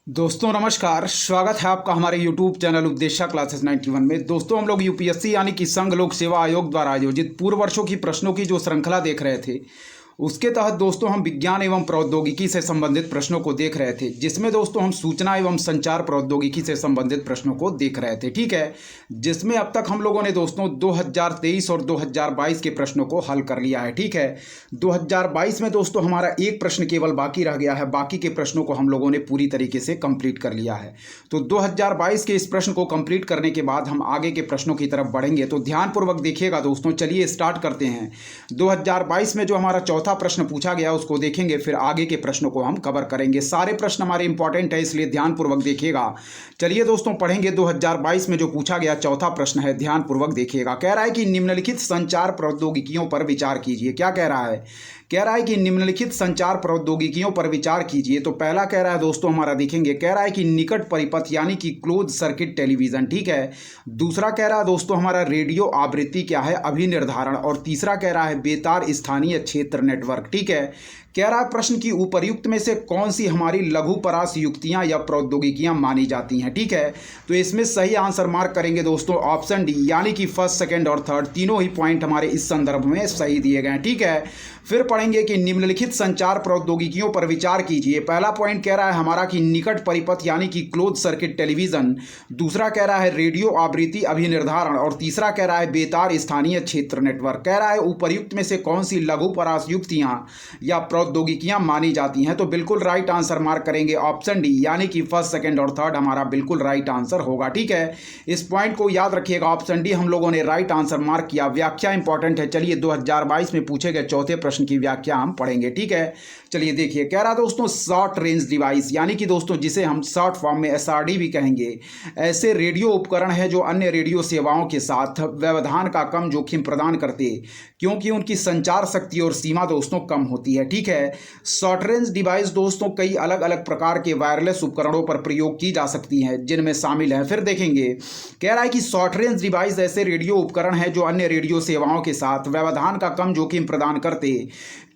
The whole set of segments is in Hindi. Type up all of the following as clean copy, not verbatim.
दोस्तों नमस्कार, स्वागत है आपका हमारे YouTube चैनल उपदेशा क्लासेस 91 में। दोस्तों हम लोग यूपीएससी यानी कि संघ लोक सेवा आयोग द्वारा आयोजित पूर्व वर्षों की प्रश्नों की जो श्रृंखला देख रहे थे, उसके तहत दोस्तों हम विज्ञान एवं प्रौद्योगिकी से संबंधित प्रश्नों को देख रहे थे, जिसमें दोस्तों हम सूचना एवं संचार प्रौद्योगिकी से संबंधित प्रश्नों को देख रहे थे। ठीक है, जिसमें अब तक हम लोगों ने दोस्तों 2023 और 2022 के प्रश्नों को हल कर लिया है। ठीक है, 2022 में दोस्तों हमारा एक प्रश्न केवल बाकी रह गया है, बाकी के प्रश्नों को हम लोगों ने पूरी तरीके से कंप्लीट कर लिया है। तो 2022 के इस प्रश्न को कंप्लीट करने के बाद हम आगे के प्रश्नों की तरफ बढ़ेंगे, तो ध्यानपूर्वक देखिएगा दोस्तों। चलिए स्टार्ट करते हैं। 2022 में जो हमारा चौथा प्रश्न पूछा गया उसको देखेंगे, फिर आगे के प्रश्नों को हम कवर करेंगे। सारे प्रश्न हमारे इंपॉर्टेंट है, इसलिए ध्यानपूर्वक देखिएगा। चलिए दोस्तों पढ़ेंगे। 2022 में जो पूछा गया चौथा प्रश्न है, ध्यानपूर्वक देखिएगा। कह रहा है कि निम्नलिखित संचार प्रौद्योगिकियों पर विचार कीजिए। क्या कह रहा है? कह रहा है कि निम्नलिखित संचार प्रौद्योगिकियों पर विचार कीजिए। तो पहला कह रहा है दोस्तों हमारा देखेंगे, कह रहा है कि निकट परिपथ यानी कि क्लोज सर्किट टेलीविजन। ठीक है, दूसरा कह रहा है दोस्तों हमारा रेडियो आवृत्ति क्या है, अभिनिर्धारण। और तीसरा कह रहा है बेतार स्थानीय क्षेत्र नेटवर्क। ठीक है, कह रहा है प्रश्न की उपर्युक्त में से कौन सी हमारी लघु परास युक्तियां या प्रौद्योगिकियां मानी जाती हैं। ठीक है, तो इसमें सही आंसर मार्क करेंगे दोस्तों ऑप्शन डी, यानी कि फर्स्ट, सेकंड और थर्ड तीनों ही पॉइंट हमारे इस संदर्भ में सही दिए गए हैं। ठीक है, फिर पढ़ेंगे कि निम्नलिखित संचार प्रौद्योगिकियों पर विचार कीजिए। पहला पॉइंट कह रहा है हमारा कि निकट परिपथ यानी कि क्लोज सर्किट टेलीविजन, दूसरा कह रहा है रेडियो आवृत्ति अभिनिर्धारण और तीसरा कह रहा है बेतार स्थानीय क्षेत्र नेटवर्क। कह रहा है उपर्युक्त में से कौन सी लघु परास युक्तियां या प्रौद्योगिकियां मानी जाती हैं। तो बिल्कुल राइट आंसर मार्क करेंगे ऑप्शन डी, यानी कि फर्स्ट, सेकंड और थर्ड हमारा बिल्कुल राइट आंसर होगा। ठीक है, इस पॉइंट को याद रखिएगा, ऑप्शन डी हम लोगों ने राइट आंसर मार्क किया। व्याख्या इंपॉर्टेंट है। चलिए 2022 में पूछे गए चौथे प्रश्न की व्याख्या हम पढ़ेंगे। ठीक है, चलिए देखिए। कह रहा दोस्तों शॉर्ट रेंज डिवाइस, यानी कि दोस्तों जिसे हम शॉर्ट फॉर्म में एसआरडी भी कहेंगे, ऐसे रेडियो उपकरण है जो अन्य रेडियो सेवाओं के साथ व्यवधान का कम जोखिम प्रदान करते, क्योंकि उनकी संचार शक्ति और सीमा दोस्तों कम होती है। ठीक है, शॉर्ट रेंज डिवाइस दोस्तों कई अलग अलग प्रकार के वायरलेस उपकरणों पर प्रयोग की जा सकती हैं, जिनमें शामिल है, फिर देखेंगे। कह रहा है कि शॉर्ट रेंज डिवाइस ऐसे रेडियो उपकरण है जो अन्य रेडियो सेवाओं के साथ व्यवधान का कम जोखिम प्रदान करते,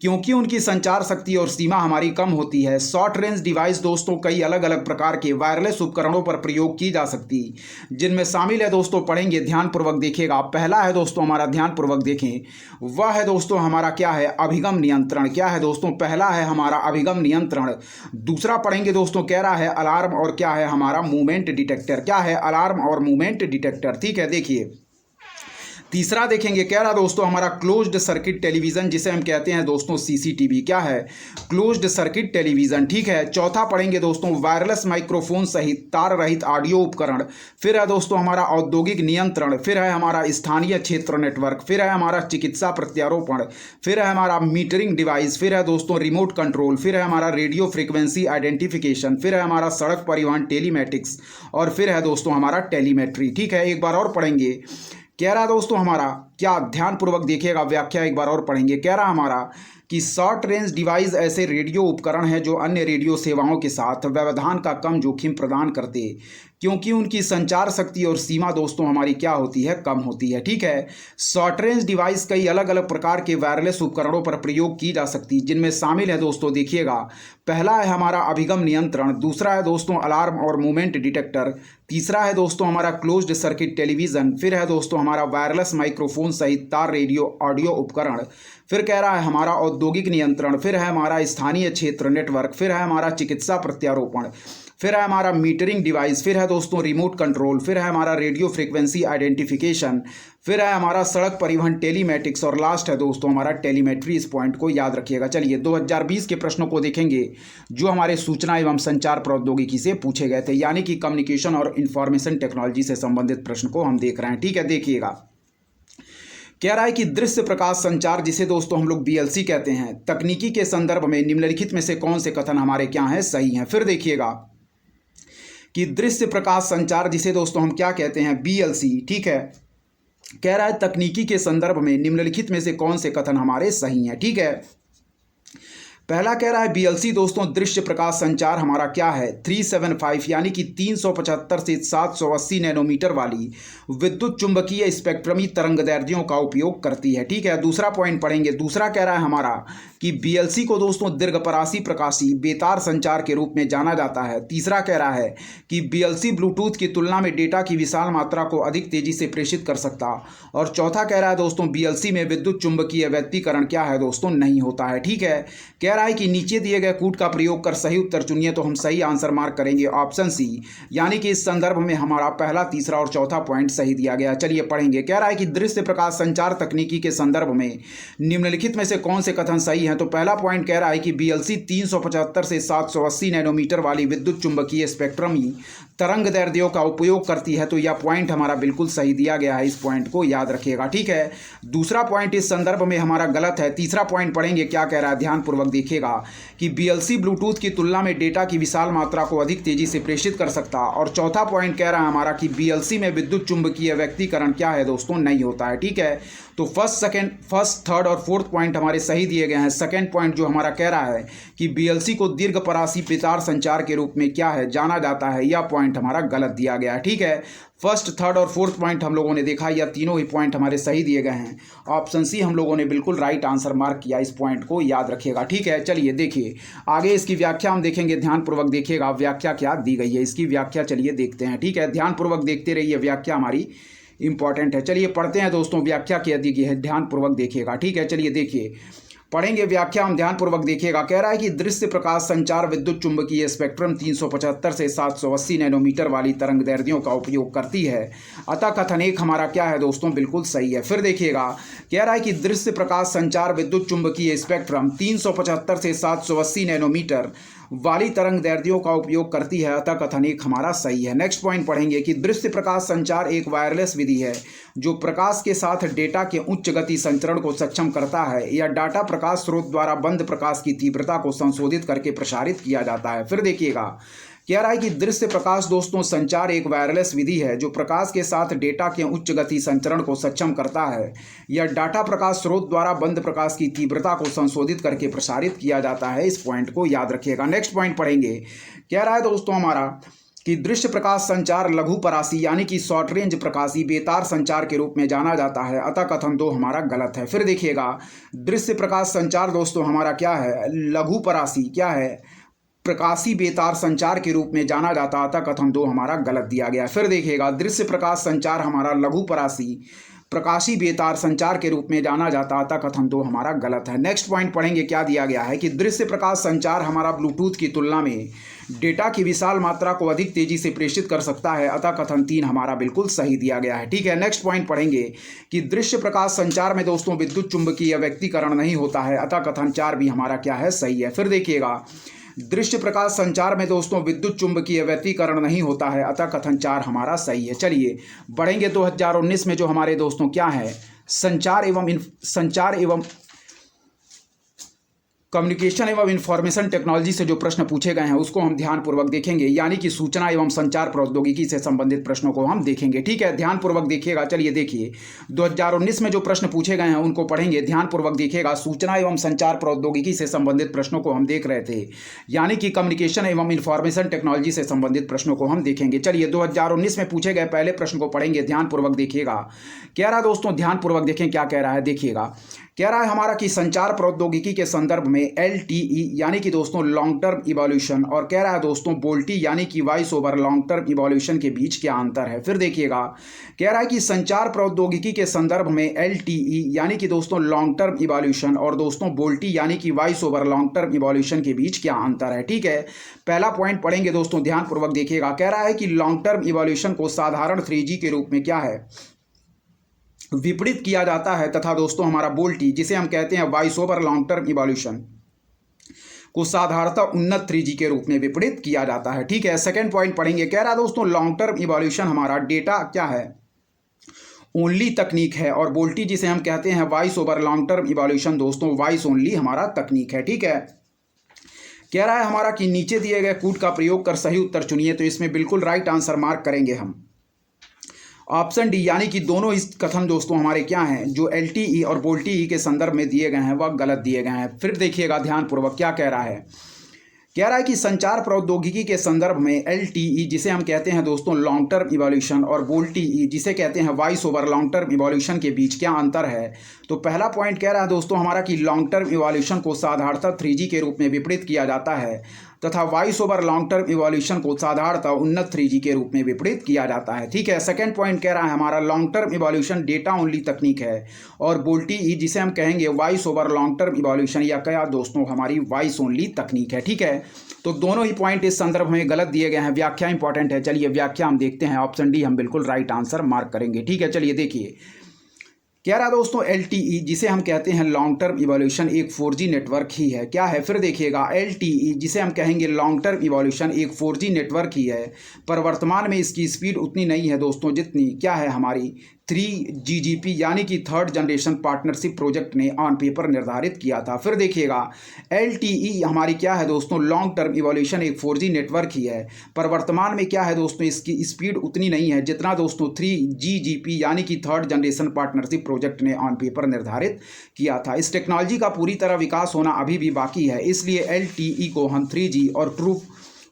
क्योंकि उनकी संचार शक्ति और सीमा हमारी कम होती है। शॉर्ट रेंज डिवाइस दोस्तों कई अलग अलग प्रकार के वायरलेस उपकरणों पर प्रयोग की जा सकती, जिनमें शामिल है दोस्तों, पढ़ेंगे ध्यानपूर्वक देखिएगा। पहला है दोस्तों हमारा, ध्यानपूर्वक देखें, वह है दोस्तों हमारा क्या है, अभिगम नियंत्रण। क्या है दोस्तों? पहला है हमारा अभिगम नियंत्रण। दूसरा पढ़ेंगे दोस्तों, कह रहा है अलार्म, और क्या है हमारा मूवमेंट डिटेक्टर। क्या है? अलार्म और मूवमेंट डिटेक्टर। ठीक है, देखिए तीसरा देखेंगे, कह रहा दोस्तों हमारा क्लोज्ड सर्किट टेलीविजन, जिसे हम कहते हैं दोस्तों सीसीटीवी। क्या है? Closed circuit television. ठीक है, चौथा पढ़ेंगे दोस्तों वायरलेस माइक्रोफोन सहित तार रहित ऑडियो उपकरण। फिर है दोस्तों हमारा औद्योगिक नियंत्रण। फिर है हमारा स्थानीय क्षेत्र नेटवर्क। फिर है हमारा चिकित्सा प्रत्यारोपण। फिर है हमारा मीटरिंग डिवाइस। फिर है दोस्तों रिमोट कंट्रोल। फिर है हमारा रेडियो फ्रीक्वेंसी आइडेंटिफिकेशन। फिर है हमारा सड़क परिवहन टेलीमेटिक्स, और फिर है दोस्तों हमारा टेलीमेट्री। ठीक है, एक बार और पढ़ेंगे। कह रहा दोस्तों हमारा, क्या ध्यानपूर्वक देखिएगा, व्याख्या एक बार और पढ़ेंगे। कह रहा हमारा कि शॉर्ट रेंज डिवाइस ऐसे रेडियो उपकरण हैं जो अन्य रेडियो सेवाओं के साथ व्यवधान का कम जोखिम प्रदान करते, क्योंकि उनकी संचार शक्ति और सीमा दोस्तों हमारी क्या होती है, कम होती है। ठीक है, शॉर्ट रेंज डिवाइस कई अलग अलग प्रकार के वायरलेस उपकरणों पर प्रयोग की जा सकती, जिनमें शामिल है दोस्तों, देखिएगा। पहला है हमारा अभिगम नियंत्रण। दूसरा है दोस्तों अलार्म और मूवमेंट डिटेक्टर। तीसरा है दोस्तों हमारा क्लोज्ड सर्किट टेलीविजन। फिर है दोस्तों हमारा वायरलेस माइक्रोफोन सहित तार रेडियो ऑडियो उपकरण। फिर कह रहा है हमारा औद्योगिक नियंत्रण। फिर है हमारा स्थानीय क्षेत्र नेटवर्क। फिर है हमारा चिकित्सा प्रत्यारोपण। फिर है हमारा मीटरिंग डिवाइस। फिर है दोस्तों रिमोट कंट्रोल। फिर है हमारा रेडियो फ्रीक्वेंसी आइडेंटिफिकेशन। फिर है हमारा सड़क परिवहन टेलीमेटिक्स, और लास्ट है दोस्तों हमारा टेलीमेट्री। इस पॉइंट को याद रखिएगा। चलिए 2020 के प्रश्नों को देखेंगे, जो हमारे सूचना एवं संचार प्रौद्योगिकी से पूछे गए थे, यानी कि कम्युनिकेशन और इंफॉर्मेशन टेक्नोलॉजी से संबंधित प्रश्न को हम देख रहे हैं। ठीक है, देखिएगा। कह रहा है कि दृश्य प्रकाश संचार, जिसे दोस्तों हम लोग बीएलसी कहते हैं, तकनीकी के संदर्भ में निम्नलिखित में से कौन से कथन हमारे क्या हैं, सही हैं। फिर देखिएगा कि दृश्य प्रकाश संचार, जिसे दोस्तों हम क्या कहते हैं, बीएलसी। ठीक है, कह रहा है तकनीकी के संदर्भ में निम्नलिखित में से कौन से कथन हमारे सही हैं। ठीक है, पहला कह रहा है बीएलसी दोस्तों दृश्य प्रकाश संचार हमारा क्या है, 375 यानी कि 375 से 780 नैनोमीटर वाली विद्युत चुंबकीय स्पेक्ट्रमी तरंगदैर्ध्यों का उपयोग करती है। ठीक है, दूसरा पॉइंट पढ़ेंगे। दूसरा कह रहा है हमारा कि बीएलसी को दोस्तों दीर्घपरासी प्रकाशी बेतार संचार के रूप में जाना जाता है। तीसरा कह रहा है कि बीएलसी ब्लूटूथ की तुलना में डेटा की विशाल मात्रा को अधिक तेजी से प्रेषित कर सकता। और चौथा कह रहा है दोस्तों बीएलसी में विद्युत चुंबकीय व्यतिकरण क्या है दोस्तों नहीं होता है। ठीक है, कह रहा है कि नीचे दिए गए कूट का प्रयोग कर सही उत्तर चुनिए, तो हम सही आंसर मार्क करेंगे ऑप्शन सी, यानी कि इस संदर्भ में हमारा पहला, तीसरा और चौथा पॉइंट सही दिया गया। चलिए पढ़ेंगे। कह रहा है कि दृश्य प्रकाश संचार तकनीकी के संदर्भ में निम्नलिखित में से कौन से कथन सही हैं। तो पहला पॉइंट कह रहा है कि बीएलसी 375 से 780 नैनोमीटर वाली विद्युत चुंबकीय स्पेक्ट्रमी तरंग दैर्ध्यों का उपयोग करती है। तो यह पॉइंट हमारा बिल्कुल सही दिया गया है, इस पॉइंट को याद रखिएगा। ठीक है, दूसरा पॉइंट इस संदर्भ में हमारा गलत है। तीसरा पॉइंट पढ़ेंगे, क्या कह रहा है ध्यानपूर्वक देखिएगा कि बीएलसी ब्लूटूथ की तुलना में डेटा की विशाल मात्रा को अधिक तेजी से प्रेषित कर सकता। और चौथा पॉइंट कह रहा है हमारा कि बीएलसी में विद्युत चुंबकीय व्यतिकरण क्या है दोस्तों नहीं होता है। ठीक है, तो फर्स्ट, थर्ड और फोर्थ पॉइंट हमारे सही दिए गए हैं। सेकंड पॉइंट जो हमारा कह रहा है कि बीएलसी को दीर्घपरासी बेतार संचार के रूप में क्या है जाना जाता है, यह पॉइंट हमारा गलत दिया गया है। ठीक है, फर्स्ट, थर्ड और फोर्थ पॉइंट हम लोगों ने देखा, या तीनों ही पॉइंट हमारे सही दिए गए हैं। ऑप्शन सी हम लोगों ने बिल्कुल राइट आंसर मार्क किया, इस पॉइंट को याद रखिएगा। ठीक है, चलिए देखिए आगे इसकी व्याख्या हम देखेंगे। ध्यानपूर्वक देखिएगा व्याख्या क्या दी गई है, इसकी व्याख्या चलिए देखते हैं। ठीक है, ध्यानपूर्वक देखते रहिए, व्याख्या हमारी इंपॉर्टेंट है। चलिए पढ़ते हैं दोस्तों, व्याख्या क्या दी गई है, ध्यानपूर्वक देखिएगा। ठीक है, चलिए देखिए पढ़ेंगे व्याख्या हम, ध्यानपूर्वक देखिएगा। कह रहा है कि दृश्य प्रकाश संचार विद्युत चुंबकीय स्पेक्ट्रम 375 से 780 नैनोमीटर वाली तरंग दैर्ध्यों का उपयोग करती है। अतः कथन एक हमारा क्या है दोस्तों बिल्कुल सही है। फिर देखिएगा, कह रहा है कि दृश्य प्रकाश संचार विद्युत चुंबकीय स्पेक्ट्रम 375 से 780 नैनोमीटर वाली तरंग दैर्ध्यों का उपयोग करती है। अतः कथन एक हमारा सही है। नेक्स्ट पॉइंट पढ़ेंगे कि दृश्य प्रकाश संचार एक वायरलेस विधि है जो प्रकाश के साथ डेटा के उच्च गति संचरण को सक्षम करता है। यह डाटा प्रकाश स्रोत द्वारा बंद प्रकाश की तीव्रता को संशोधित करके प्रसारित किया जाता है। फिर देखिएगा, कह रहा है कि दृश्य प्रकाश दोस्तों संचार एक वायरलेस विधि है जो प्रकाश के साथ डेटा के उच्च गति संचरण को सक्षम करता है। यह डाटा प्रकाश स्रोत द्वारा बंद प्रकाश की तीव्रता को संशोधित करके प्रसारित किया जाता है, इस पॉइंट को याद रखिएगा। नेक्स्ट पॉइंट पढ़ेंगे, कह रहा है दोस्तों हमारा कि दृश्य प्रकाश संचार लघु परासी यानी कि शॉर्ट रेंज प्रकाशी बेतार संचार के रूप में जाना जाता है। अतः कथन दो हमारा गलत है। फिर देखिएगा, दृश्य प्रकाश संचार दोस्तों हमारा क्या है, लघु परासी क्या है, प्रकाशी बेतार संचार के रूप में जाना जाता। अतः कथन दो हमारा गलत दिया गया। फिर देखिएगा, दृश्य प्रकाश संचार हमारा लघु परासी प्रकाशी बेतार संचार के रूप में जाना जाता। अतः कथन दो हमारा गलत है। नेक्स्ट पॉइंट पढ़ेंगे, क्या दिया गया है कि दृश्य प्रकाश संचार हमारा ब्लूटूथ की तुलना में डेटा की विशाल मात्रा को अधिक तेजी से प्रेषित कर सकता है। अतः कथन तीन हमारा बिल्कुल सही दिया गया है। ठीक है, नेक्स्ट पॉइंट पढ़ेंगे कि दृश्य प्रकाश संचार में दोस्तों विद्युत चुंबकीय व्यतिकरण नहीं होता है। अतः कथन चार भी हमारा क्या है, सही है। फिर देखिएगा, दृश्य प्रकाश संचार में दोस्तों विद्युत चुंबकीय व्यतिकरण नहीं होता है। अतः कथन चार हमारा सही है। चलिए बढ़ेंगे 2019 में जो हमारे दोस्तों क्या है, संचार एवं कम्युनिकेशन एवं इंफॉर्मेशन टेक्नोलॉजी से जो प्रश्न पूछे गए हैं उसको हम ध्यानपूर्वक देखेंगे, यानी कि सूचना एवं संचार प्रौद्योगिकी से संबंधित प्रश्नों को हम देखेंगे। ठीक है, ध्यानपूर्वक देखिएगा। चलिए देखिए 2019 में जो प्रश्न पूछे गए हैं उनको पढ़ेंगे, ध्यानपूर्वक देखिएगा। सूचना एवं संचार प्रौद्योगिकी से संबंधित प्रश्नों को हम देख रहे थे, यानी कि कम्युनिकेशन एवं इंफॉर्मेशन टेक्नोलॉजी से संबंधित प्रश्नों को हम देखेंगे। चलिए 2019 में पूछे गए पहले प्रश्न को पढ़ेंगे, ध्यानपूर्वक देखिएगा। कह रहा है दोस्तों, ध्यानपूर्वक देखें क्या कह रहा है, देखिएगा। कह रहा है हमारा कि संचार प्रौद्योगिकी के संदर्भ में LTE यानी कि दोस्तों लॉन्ग टर्म इवोल्यूशन, और कह रहा है दोस्तों बोल्टी यानी कि voice over long term evolution के बीच क्या अंतर है। फिर देखिएगा, कह रहा है कि संचार प्रौद्योगिकी के संदर्भ में LTE यानी कि दोस्तों लॉन्ग टर्म इवोल्यूशन और दोस्तों बोल्टी यानी कि voice over long term evolution के बीच क्या अंतर है। ठीक है, पहला पॉइंट पढ़ेंगे दोस्तों, ध्यानपूर्वक देखिएगा। कह रहा है कि लॉन्ग टर्म इवोल्यूशन को साधारण 3G के रूप में क्या है, विपरीत किया जाता है, तथा दोस्तों हमारा बोल्टी जिसे हम कहते हैं voice over long term evolution को साधारणतः उन्नत 3G के रूप में विपरीत किया जाता है। ठीक है, सेकंड पॉइंट पढ़ेंगे। कह रहा है दोस्तों लॉन्ग टर्म इवोल्यूशन हमारा डेटा क्या है, ओनली तकनीक है, और बोल्टी जिसे हम कहते हैं voice over long term evolution दोस्तों वॉइस ओनली हमारा तकनीक है। ठीक है, कह रहा है हमारा कि नीचे दिए गए कूट का प्रयोग कर सही उत्तर चुनिए, तो इसमें बिल्कुल राइट आंसर मार्क करेंगे हम ऑप्शन डी, यानी कि दोनों इस कथन दोस्तों हमारे क्या हैं, जो LTE और बोल्टी के संदर्भ में दिए गए हैं वह गलत दिए गए हैं। फिर देखिएगा ध्यानपूर्वक क्या कह रहा है। कह रहा है कि संचार प्रौद्योगिकी के संदर्भ में LTE जिसे हम कहते हैं दोस्तों लॉन्ग टर्म इवोल्यूशन और VoLTE जिसे कहते हैं voice over long term evolution के बीच क्या अंतर है। तो पहला पॉइंट कह रहा है दोस्तों हमारा कि लॉन्ग टर्म इवोल्यूशन को साधारणतः 3G के रूप में विपरीत किया जाता है तथा voice over long term evolution को साधारणतः उन्नत 3G के रूप में विपरीत किया जाता है। ठीक है। सेकंड पॉइंट कह रहा है हमारा long term evolution data only तकनीक है और VoLTE जिसे हम कहेंगे voice over long term evolution या क्या दोस्तों हमारी वॉइस ओनली तकनीक है। ठीक है। तो दोनों ही पॉइंट इस संदर्भ में गलत दिए गए हैं। व्याख्या इंपॉर्टेंट है। चलिए व्याख्या हम देखते हैं। ऑप्शन डी हम बिल्कुल राइट आंसर मार्क करेंगे। ठीक है। चलिए देखिए कह रहा दोस्तों LTE जिसे हम कहते हैं लॉन्ग टर्म इवोल्यूशन एक 4G नेटवर्क ही है। क्या है फिर देखिएगा LTE जिसे हम कहेंगे लॉन्ग टर्म इवोल्यूशन एक 4G नेटवर्क ही है पर वर्तमान में इसकी स्पीड उतनी नहीं है दोस्तों जितनी क्या है हमारी 3GPP यानी कि थर्ड जनरेशन पार्टनरशिप प्रोजेक्ट ने ऑन पेपर निर्धारित किया था। फिर देखिएगा LTE हमारी क्या है दोस्तों लॉन्ग टर्म इवोल्यूशन एक 4G नेटवर्क ही है पर वर्तमान में क्या है दोस्तों इसकी स्पीड उतनी नहीं है जितना दोस्तों 3GPP यानी कि थर्ड जनरेशन पार्टनरशिप प्रोजेक्ट ने ऑन पेपर निर्धारित किया था। इस टेक्नोलॉजी का पूरी तरह विकास होना अभी भी बाकी है, इसलिए LTE को हम 3G और ट्रू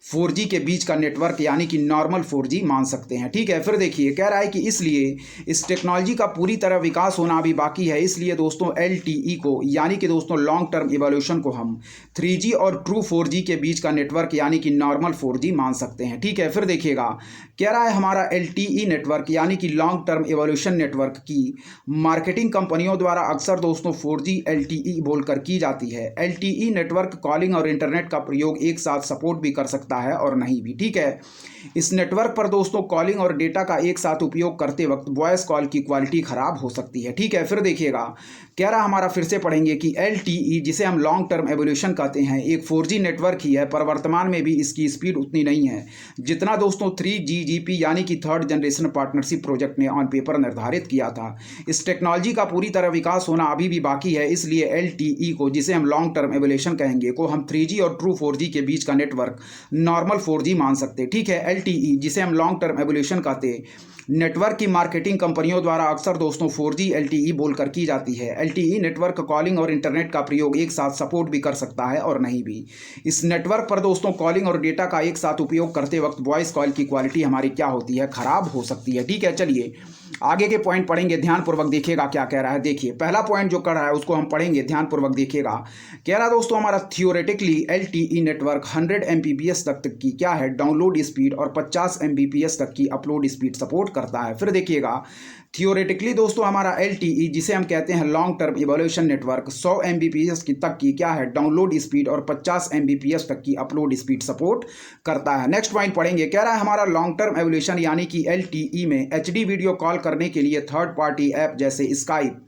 4G के बीच का नेटवर्क यानी कि नॉर्मल 4G मान सकते हैं। ठीक है। फिर देखिए कह रहा है कि इसलिए इस टेक्नोलॉजी का पूरी तरह विकास होना अभी बाकी है, इसलिए दोस्तों LTE को यानी कि दोस्तों लॉन्ग टर्म इवोल्यूशन को हम 3G और ट्रू 4G के बीच का नेटवर्क यानी कि नॉर्मल 4G मान सकते हैं। ठीक है। फिर देखिएगा कह रहा है हमारा LTE नेटवर्क यानी कि लॉन्ग टर्म इवोल्यूशन नेटवर्क की मार्केटिंग कंपनियों द्वारा अक्सर दोस्तों 4G LTE बोलकर की जाती है। LTE नेटवर्क कॉलिंग और इंटरनेट का प्रयोग एक साथ सपोर्ट भी कर सकता है और नहीं भी। ठीक है। इस नेटवर्क पर दोस्तों कॉलिंग और डेटा का एक साथ उपयोग करते वक्त वॉइस कॉल की क्वालिटी खराब हो सकती है। ठीक है। फिर देखिएगा कह रहा हमारा फिर से पढ़ेंगे कि LTE जिसे हम लॉन्ग टर्म इवोल्यूशन कहते हैं एक 4G नेटवर्क ही है पर वर्तमान में भी इसकी स्पीड उतनी नहीं है जितना दोस्तों 3GPP यानी कि थर्ड जनरेशन पार्टनरशिप प्रोजेक्ट ने ऑन पेपर निर्धारित किया था। इस टेक्नोलॉजी का पूरी तरह विकास होना अभी भी बाकी है, इसलिए LTE को जिसे हम लॉन्ग टर्म इवोल्यूशन कहेंगे को हम 3G और ट्रू 4G के बीच का नेटवर्क नॉर्मल 4G मान सकते। ठीक है। LTE जिसे हम लॉन्ग टर्म इवोल्यूशन कहते नेटवर्क की मार्केटिंग कंपनियों द्वारा अक्सर दोस्तों 4G LTE बोलकर की जाती है। LTE नेटवर्क कॉलिंग और इंटरनेट का प्रयोग एक साथ सपोर्ट भी कर सकता है और नहीं भी। इस नेटवर्क पर दोस्तों कॉलिंग और डेटा का एक साथ उपयोग करते वक्त वॉइस कॉल की क्वालिटी हमारी क्या होती है खराब हो सकती है। ठीक है। चलिए आगे के पॉइंट पढ़ेंगे, ध्यानपूर्वक देखिएगा क्या कह रहा है। देखिए पहला पॉइंट जो कर रहा है उसको हम पढ़ेंगे, ध्यानपूर्वक देखिएगा। कह रहा दोस्तों हमारा थियोरेटिकली LTE नेटवर्क 100 Mbps तक की क्या है डाउनलोड स्पीड और 50 Mbps तक की अपलोड स्पीड सपोर्ट करता है। फिर देखिएगा थियोरेटिकली दोस्तों हमारा LTE जिसे हम कहते हैं long term evolution network 100 Mbps की तक की क्या है डाउनलोड स्पीड और 50 Mbps तक की अपलोड स्पीड सपोर्ट करता है। नेक्स्ट पॉइंट पढ़ेंगे। कह रहा है हमारा लॉन्ग टर्म इवोल्यूशन यानी कि LTE में HD वीडियो कॉल करने के लिए थर्ड पार्टी ऐप जैसे स्काइप,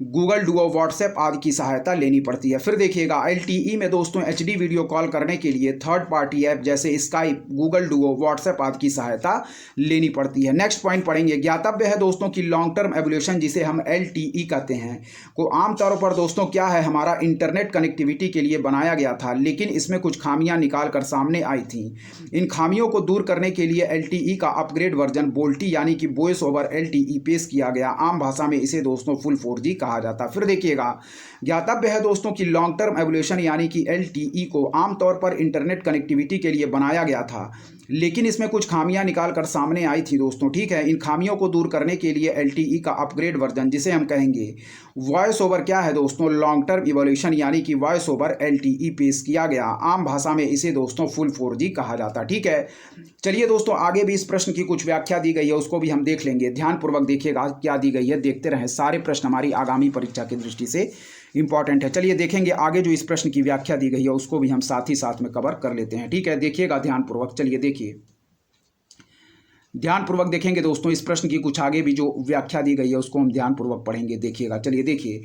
गूगल डुओ, व्हाट्सएप आदि की सहायता लेनी पड़ती है। फिर देखिएगा LTE में दोस्तों HD वीडियो कॉल करने के लिए थर्ड पार्टी ऐप जैसे स्काइप, गूगल डुओ, व्हाट्सएप आदि की सहायता लेनी पड़ती है। नेक्स्ट पॉइंट पढ़ेंगे। ज्ञातव्य है दोस्तों कि लॉन्ग टर्म एवोल्यूशन जिसे हम LTE कहते हैं को आमतौर पर दोस्तों क्या है हमारा इंटरनेट कनेक्टिविटी के लिए बनाया गया था, लेकिन इसमें कुछ खामियां निकाल कर सामने आई थी। इन खामियों को दूर करने के लिए LTE का अपग्रेड वर्जन VoLTE यानी कि वॉइस ओवर LTE पेश किया गया। आम भाषा में इसे दोस्तों फुल 4G कहा जाता। फिर देखिएगा ज्ञातव्य है दोस्तों कि लॉन्ग टर्म एवोल्यूशन यानी कि LTE को आमतौर पर इंटरनेट कनेक्टिविटी के लिए बनाया गया था, लेकिन इसमें कुछ खामियां निकाल कर सामने आई थी दोस्तों। ठीक है। इन खामियों को दूर करने के लिए LTE का अपग्रेड वर्जन जिसे हम कहेंगे वॉइस ओवर क्या है दोस्तों लॉन्ग टर्म इवोल्यूशन यानी कि वॉइस ओवर LTE पेश किया गया। आम भाषा में इसे दोस्तों फुल 4G कहा जाता। ठीक है। चलिए दोस्तों आगे भी इस प्रश्न की कुछ व्याख्या दी गई है उसको भी हम देख लेंगे। ध्यानपूर्वक देखिएगा क्या दी गई है, देखते रहें। सारे प्रश्न हमारी आगामी परीक्षा की दृष्टि से इंपॉर्टेंट है। चलिए देखेंगे आगे जो इस प्रश्न की व्याख्या दी गई है उसको भी हम साथ ही साथ में कवर कर लेते हैं। ठीक है। देखिएगा ध्यानपूर्वक। चलिए देखिए ध्यानपूर्वक देखेंगे दोस्तों इस प्रश्न की कुछ आगे भी जो व्याख्या दी गई है उसको हम ध्यानपूर्वक पढ़ेंगे। देखिएगा। चलिए देखिए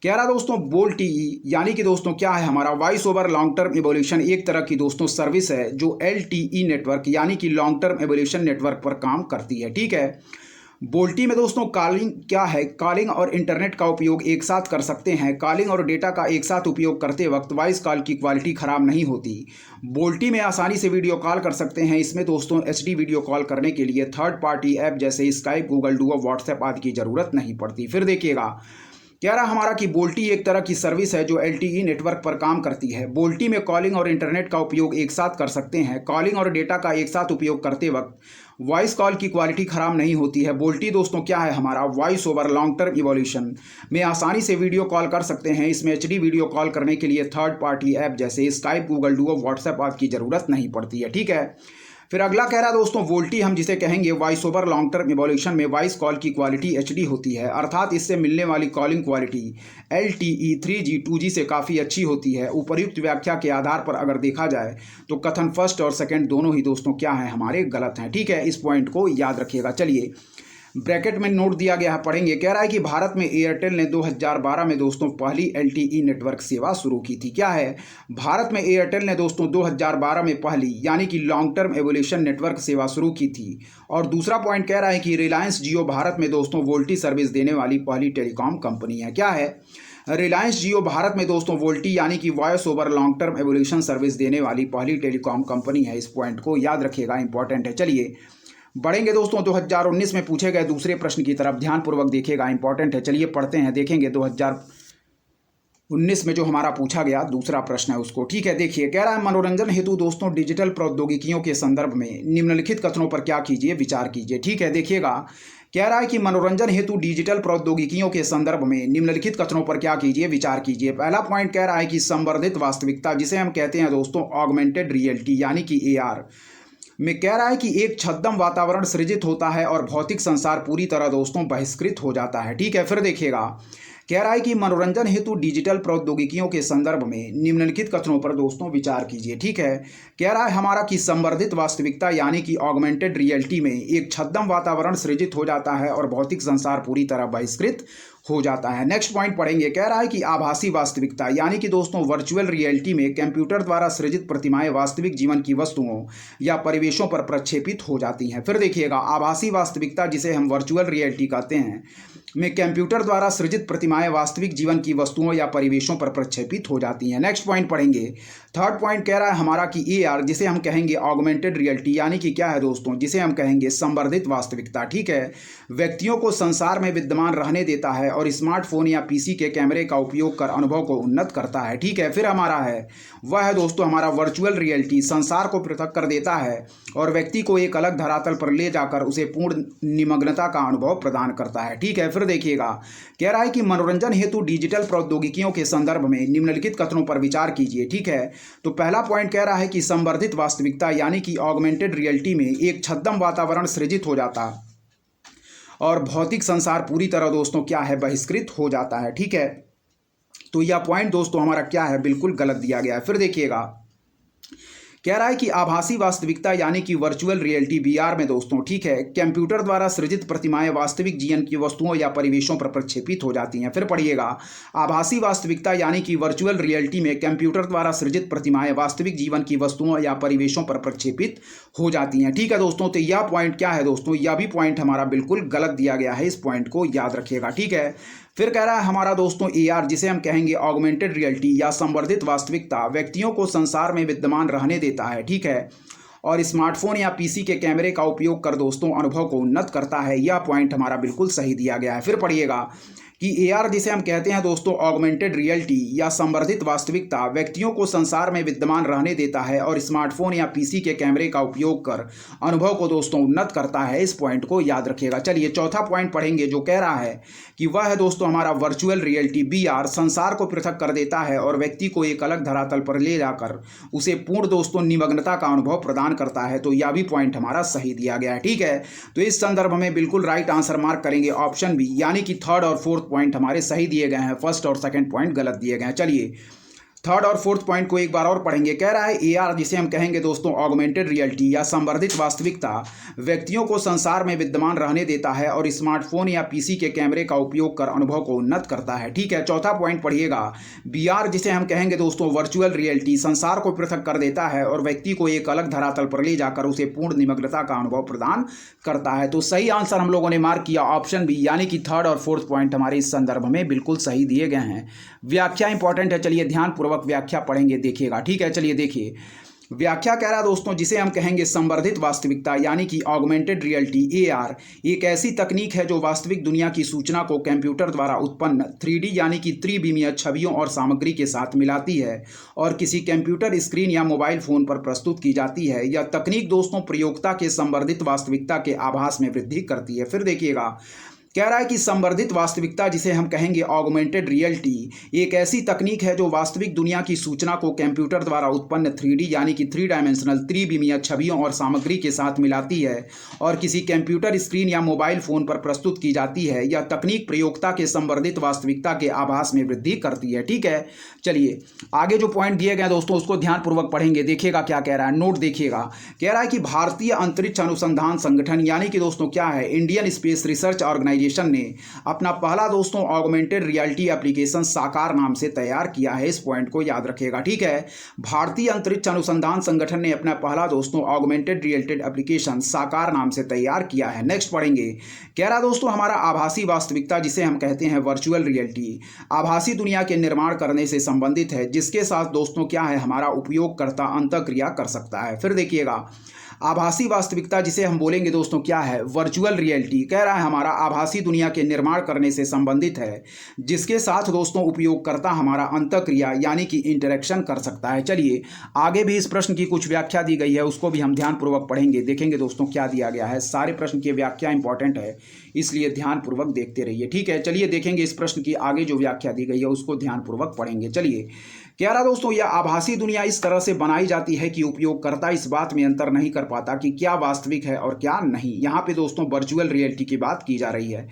कह रहा दोस्तों VoLTE यानी कि दोस्तों क्या है हमारा voice over long term evolution एक तरह की दोस्तों सर्विस है जो LTE नेटवर्क यानी कि लॉन्ग टर्म इवोल्यूशन नेटवर्क पर काम करती है। ठीक है। VoLTE में दोस्तों कॉलिंग क्या है, कॉलिंग और इंटरनेट का उपयोग एक साथ कर सकते हैं। कॉलिंग और डेटा का एक साथ उपयोग करते वक्त वॉइस कॉल की क्वालिटी ख़राब नहीं होती। VoLTE में आसानी से वीडियो कॉल कर सकते हैं। इसमें दोस्तों HD वीडियो कॉल करने के लिए थर्ड पार्टी ऐप जैसे स्काइप, गूगल डुओ, व्हाट्सएप आदि की ज़रूरत नहीं पड़ती। फिर देखिएगा कह रहा हमारा कि बोल्टी एक तरह की सर्विस है जो एलटीई नेटवर्क पर काम करती है। बोल्टी में कॉलिंग और इंटरनेट का उपयोग एक साथ कर सकते हैं। कॉलिंग और डेटा का एक साथ उपयोग करते वक्त वॉइस कॉल की क्वालिटी खराब नहीं होती है। बोल्टी दोस्तों क्या है, हमारा voice over long term evolution में आसानी से वीडियो कॉल कर सकते हैं। इसमें एचडी वीडियो कॉल करने के लिए थर्ड पार्टी ऐप जैसे Skype, Google Duo, WhatsApp app की ज़रूरत नहीं पड़ती है। ठीक है, फिर अगला कह रहा है दोस्तों वोल्टी हम जिसे कहेंगे voice over long term evolution में वॉइस कॉल की क्वालिटी एचडी होती है, अर्थात इससे मिलने वाली calling quality LTE 3G 2G से काफ़ी अच्छी होती है। उपर्युक्त व्याख्या के आधार पर अगर देखा जाए तो कथन फर्स्ट और सेकंड दोनों ही दोस्तों क्या है, हमारे गलत हैं। ठीक है, इस पॉइंट को याद रखिएगा। चलिए ब्रैकेट में नोट दिया गया है, पढ़ेंगे। कह रहा है कि भारत में एयरटेल ने 2012 में दोस्तों पहली LTE नेटवर्क सेवा शुरू की थी। क्या है, भारत में एयरटेल ने दोस्तों 2012 में पहली यानी कि लॉन्ग टर्म एवोल्यूशन नेटवर्क सेवा शुरू की थी। और दूसरा पॉइंट कह रहा है कि रिलायंस जियो भारत में दोस्तों वोल्टी सर्विस देने वाली पहली टेलीकॉम कंपनी है। क्या है, रिलायंस जियो भारत में दोस्तों वोल्टी यानी कि voice over long term evolution service देने वाली पहली टेलीकॉम कंपनी है। इस पॉइंट को याद रखिएगा, इंपॉर्टेंट है। चलिए बढ़ेंगे दोस्तों 2019 में पूछे गए दूसरे प्रश्न की तरफ, ध्यानपूर्वक देखिएगा, इंपॉर्टेंट है। चलिए पढ़ते हैं, देखेंगे 2019 में जो हमारा पूछा गया दूसरा प्रश्न है उसको। ठीक है, देखिए कह रहा है मनोरंजन हेतु दोस्तों डिजिटल प्रौद्योगिकियों के संदर्भ में निम्नलिखित कथनों पर क्या कीजिए, विचार कीजिए। ठीक है, देखिएगा कह रहा है कि मनोरंजन हेतु डिजिटल प्रौद्योगिकियों के संदर्भ में निम्नलिखित कथनों पर क्या कीजिए, विचार कीजिए। पहला पॉइंट कह रहा है कि संवर्धित वास्तविकता जिसे हम कहते हैं दोस्तों ऑगमेंटेड रियलिटी यानी कि AR में कह रहा है कि एक छद्म वातावरण सृजित होता है और भौतिक संसार पूरी तरह दोस्तों बहिष्कृत हो जाता है। ठीक है, फिर देखिएगा कह रहा है कि मनोरंजन हेतु डिजिटल प्रौद्योगिकियों के संदर्भ में निम्नलिखित कथनों पर दोस्तों विचार कीजिए। ठीक है, कह रहा है हमारा कि संवर्धित वास्तविकता यानी कि ऑगमेंटेड रियलिटी में एक छद्म वातावरण सृजित हो जाता है और भौतिक संसार पूरी तरह बहिष्कृत हो जाता है। नेक्स्ट पॉइंट पढ़ेंगे। कह रहा है कि आभासी वास्तविकता यानी कि दोस्तों वर्चुअल रियलिटी में कंप्यूटर द्वारा सृजित प्रतिमाएं वास्तविक जीवन की वस्तुओं या परिवेशों पर प्रक्षेपित हो जाती हैं। फिर देखिएगा आभासी वास्तविकता जिसे हम वर्चुअल रियलिटी कहते हैं में कंप्यूटर द्वारा सृजित प्रतिमाएं वास्तविक जीवन की वस्तुओं या परिवेशों पर प्रक्षेपित हो जाती हैं। नेक्स्ट पॉइंट पढ़ेंगे। थर्ड पॉइंट कह रहा है हमारा कि AR जिसे हम कहेंगे ऑगमेंटेड रियलिटी यानी कि क्या है दोस्तों, जिसे हम कहेंगे संवर्धित वास्तविकता। ठीक है, व्यक्तियों को संसार में विद्यमान रहने देता है और स्मार्टफोन या PC के कैमरे का उपयोग कर अनुभव को उन्नत करता है। ठीक है, फिर हमारा है वह है दोस्तों हमारा वर्चुअल रियलिटी संसार को पृथक कर देता है और व्यक्ति को एक अलग धरातल पर ले जाकर उसे पूर्ण निमग्नता का अनुभव प्रदान करता है। ठीक है, फिर देखिएगा कह रहा है कि मनोरंजन हेतु डिजिटल प्रौद्योगिकियों के संदर्भ में निम्नलिखित कथनों पर विचार कीजिए। ठीक है, तो पहला पॉइंट कह रहा है कि संवर्धित वास्तविकता यानी कि ऑगमेंटेड रियलिटी में एक छद्म वातावरण सृजित हो जाता और भौतिक संसार पूरी तरह दोस्तों क्या है, बहिष्कृत हो जाता है। ठीक है, तो यह पॉइंट दोस्तों हमारा क्या है, बिल्कुल गलत दिया गया है। फिर देखिएगा कह रहा है कि आभासी वास्तविकता यानी कि वर्चुअल रियलिटी VR में दोस्तों ठीक है कंप्यूटर द्वारा सृजित प्रतिमाएं वास्तविक जीवन की वस्तुओं या परिवेशों पर प्रक्षेपित हो जाती हैं। फिर पढ़िएगा आभासी वास्तविकता यानी कि वर्चुअल रियलिटी में कंप्यूटर द्वारा सृजित प्रतिमाएं वास्तविक जीवन की वस्तुओं या परिवेशों पर प्रक्षेपित हो जाती हैं। ठीक है दोस्तों, तो यह पॉइंट क्या है दोस्तों, यह भी पॉइंट हमारा बिल्कुल गलत दिया गया है, इस पॉइंट को याद रखिएगा। ठीक है, फिर कह रहा है हमारा दोस्तों AR जिसे हम कहेंगे ऑगमेंटेड रियलिटी या संवर्धित वास्तविकता व्यक्तियों को संसार में विद्यमान रहने देता है। ठीक है, और स्मार्टफोन या PC के कैमरे का उपयोग कर दोस्तों अनुभव को उन्नत करता है। यह पॉइंट हमारा बिल्कुल सही दिया गया है। फिर पढ़िएगा कि AR जिसे हम कहते हैं दोस्तों ऑगमेंटेड रियलिटी या संवर्धित वास्तविकता व्यक्तियों को संसार में विद्यमान रहने देता है और स्मार्टफोन या PC के कैमरे का उपयोग कर अनुभव को दोस्तों उन्नत करता है। इस पॉइंट को याद रखिएगा। चलिए चौथा पॉइंट पढ़ेंगे जो कह रहा है कि वह है दोस्तों हमारा वर्चुअल रियलिटी VR संसार को पृथक कर देता है और व्यक्ति को एक अलग धरातल पर ले जाकर उसे पूर्ण दोस्तों निमग्नता का अनुभव प्रदान करता है। तो यह भी पॉइंट हमारा सही दिया गया है। ठीक है, तो इस संदर्भ में बिल्कुल राइट आंसर मार्क करेंगे ऑप्शन बी यानी कि थर्ड और फोर्थ पॉइंट हमारे सही दिए गए हैं, फर्स्ट और सेकंड पॉइंट गलत दिए गए हैं। चलिए थर्ड और फोर्थ पॉइंट को एक बार और पढ़ेंगे। कह रहा है AR जिसे हम कहेंगे दोस्तों ऑगमेंटेड रियलिटी या संवर्धित वास्तविकता व्यक्तियों को संसार में विद्यमान रहने देता है और स्मार्टफोन या PC के कैमरे का उपयोग कर अनुभव को उन्नत करता है। ठीक है, चौथा पॉइंट पढ़िएगा VR जिसे हम कहेंगे दोस्तों वर्चुअल रियलिटी संसार को पृथक कर देता है और व्यक्ति को एक अलग धरातल पर ले जाकर उसे पूर्ण निमग्नता का अनुभव प्रदान करता है। तो सही आंसर हम लोगों ने मार्क किया ऑप्शन बी यानी कि थर्ड और फोर्थ पॉइंट हमारे इस संदर्भ में बिल्कुल सही दिए गए हैं। व्याख्या इंपॉर्टेंट है, चलिए ध्यानपूर्वक व्याख्या पढ़ेंगे, देखिएगा। ठीक है, चलिए देखिए व्याख्या कह रहा है दोस्तों जिसे हम कहेंगे संवर्धित वास्तविकता यानी कि ऑगमेंटेड रियलिटी AR एक ऐसी तकनीक है जो वास्तविक दुनिया की सूचना को कंप्यूटर द्वारा उत्पन्न 3D यानी कि त्रिविमीय छवियों और सामग्री के साथ मिलाती है और किसी कंप्यूटर स्क्रीन या मोबाइल फोन पर प्रस्तुत की जाती है। यह तकनीक दोस्तों प्रयोक्ता के संवर्धित वास्तविकता के आभास में वृद्धि करती है। फिर देखिएगा, कह रहा है कि संवर्धित वास्तविकता जिसे हम कहेंगे ऑगमेंटेड रियलिटी एक ऐसी तकनीक है जो वास्तविक दुनिया की सूचना को कंप्यूटर द्वारा उत्पन्न 3D यानी कि 3 डायमेंशनल त्रिविमीय छवियों और सामग्री के साथ मिलाती है और किसी कंप्यूटर स्क्रीन या मोबाइल फोन पर प्रस्तुत की जाती है। यह तकनीक प्रयोक्ता के संवर्धित वास्तविकता के आभास में वृद्धि करती है। ठीक है, चलिए आगे जो पॉइंट दिए गए दोस्तों उसको ध्यानपूर्वक पढ़ेंगे। देखिएगा क्या कह रहा है, नोट देखिएगा। कह रहा है कि भारतीय अंतरिक्ष अनुसंधान संगठन यानी कि दोस्तों क्या है, इंडियन स्पेस रिसर्च ऑर्गेनाइजेशन ने अपना पहला दोस्तों ऑगमेंटेड रियलिटी एप्लीकेशन साकार नाम से तैयार किया है। इस पॉइंट को याद रखिएगा। ठीक है, भारतीय अंतरिक्ष अनुसंधान संगठन ने अपना पहला दोस्तों ऑगमेंटेड रियलिटी एप्लीकेशन साकार नाम से तैयार किया है। नेक्स्ट पढ़ेंगे, कह रहा दोस्तों हमारा आभासी वास्तविकता जिसे हम कहते हैं वर्चुअल रियलिटी आभासी दुनिया के निर्माण करने से संबंधित है जिसके साथ दोस्तों क्या है, हमारा उपयोगकर्ता अंतःक्रिया कर सकता है। फिर देखिएगा, आभासी वास्तविकता जिसे हम बोलेंगे दोस्तों क्या है, वर्चुअल रियलिटी कह रहा है हमारा आभासी दुनिया के निर्माण करने से संबंधित है जिसके साथ दोस्तों उपयोगकर्ता हमारा अंतःक्रिया यानी कि इंटरेक्शन कर सकता है। चलिए आगे भी इस प्रश्न की कुछ व्याख्या दी गई है, उसको भी हम ध्यानपूर्वक पढ़ेंगे। देखेंगे दोस्तों क्या दिया गया है। सारे प्रश्न की व्याख्या इंपॉर्टेंट है, इसलिए ध्यानपूर्वक देखते रहिए। ठीक है, चलिए देखेंगे इस प्रश्न की आगे जो व्याख्या दी गई है उसको ध्यानपूर्वक पढ़ेंगे। चलिए, कह रहा दोस्तों यह आभासी दुनिया इस तरह से बनाई जाती है कि उपयोगकर्ता इस बात में अंतर नहीं कर पाता कि क्या वास्तविक है और क्या नहीं। यहाँ पे दोस्तों वर्चुअल रियलिटी की बात की जा रही है।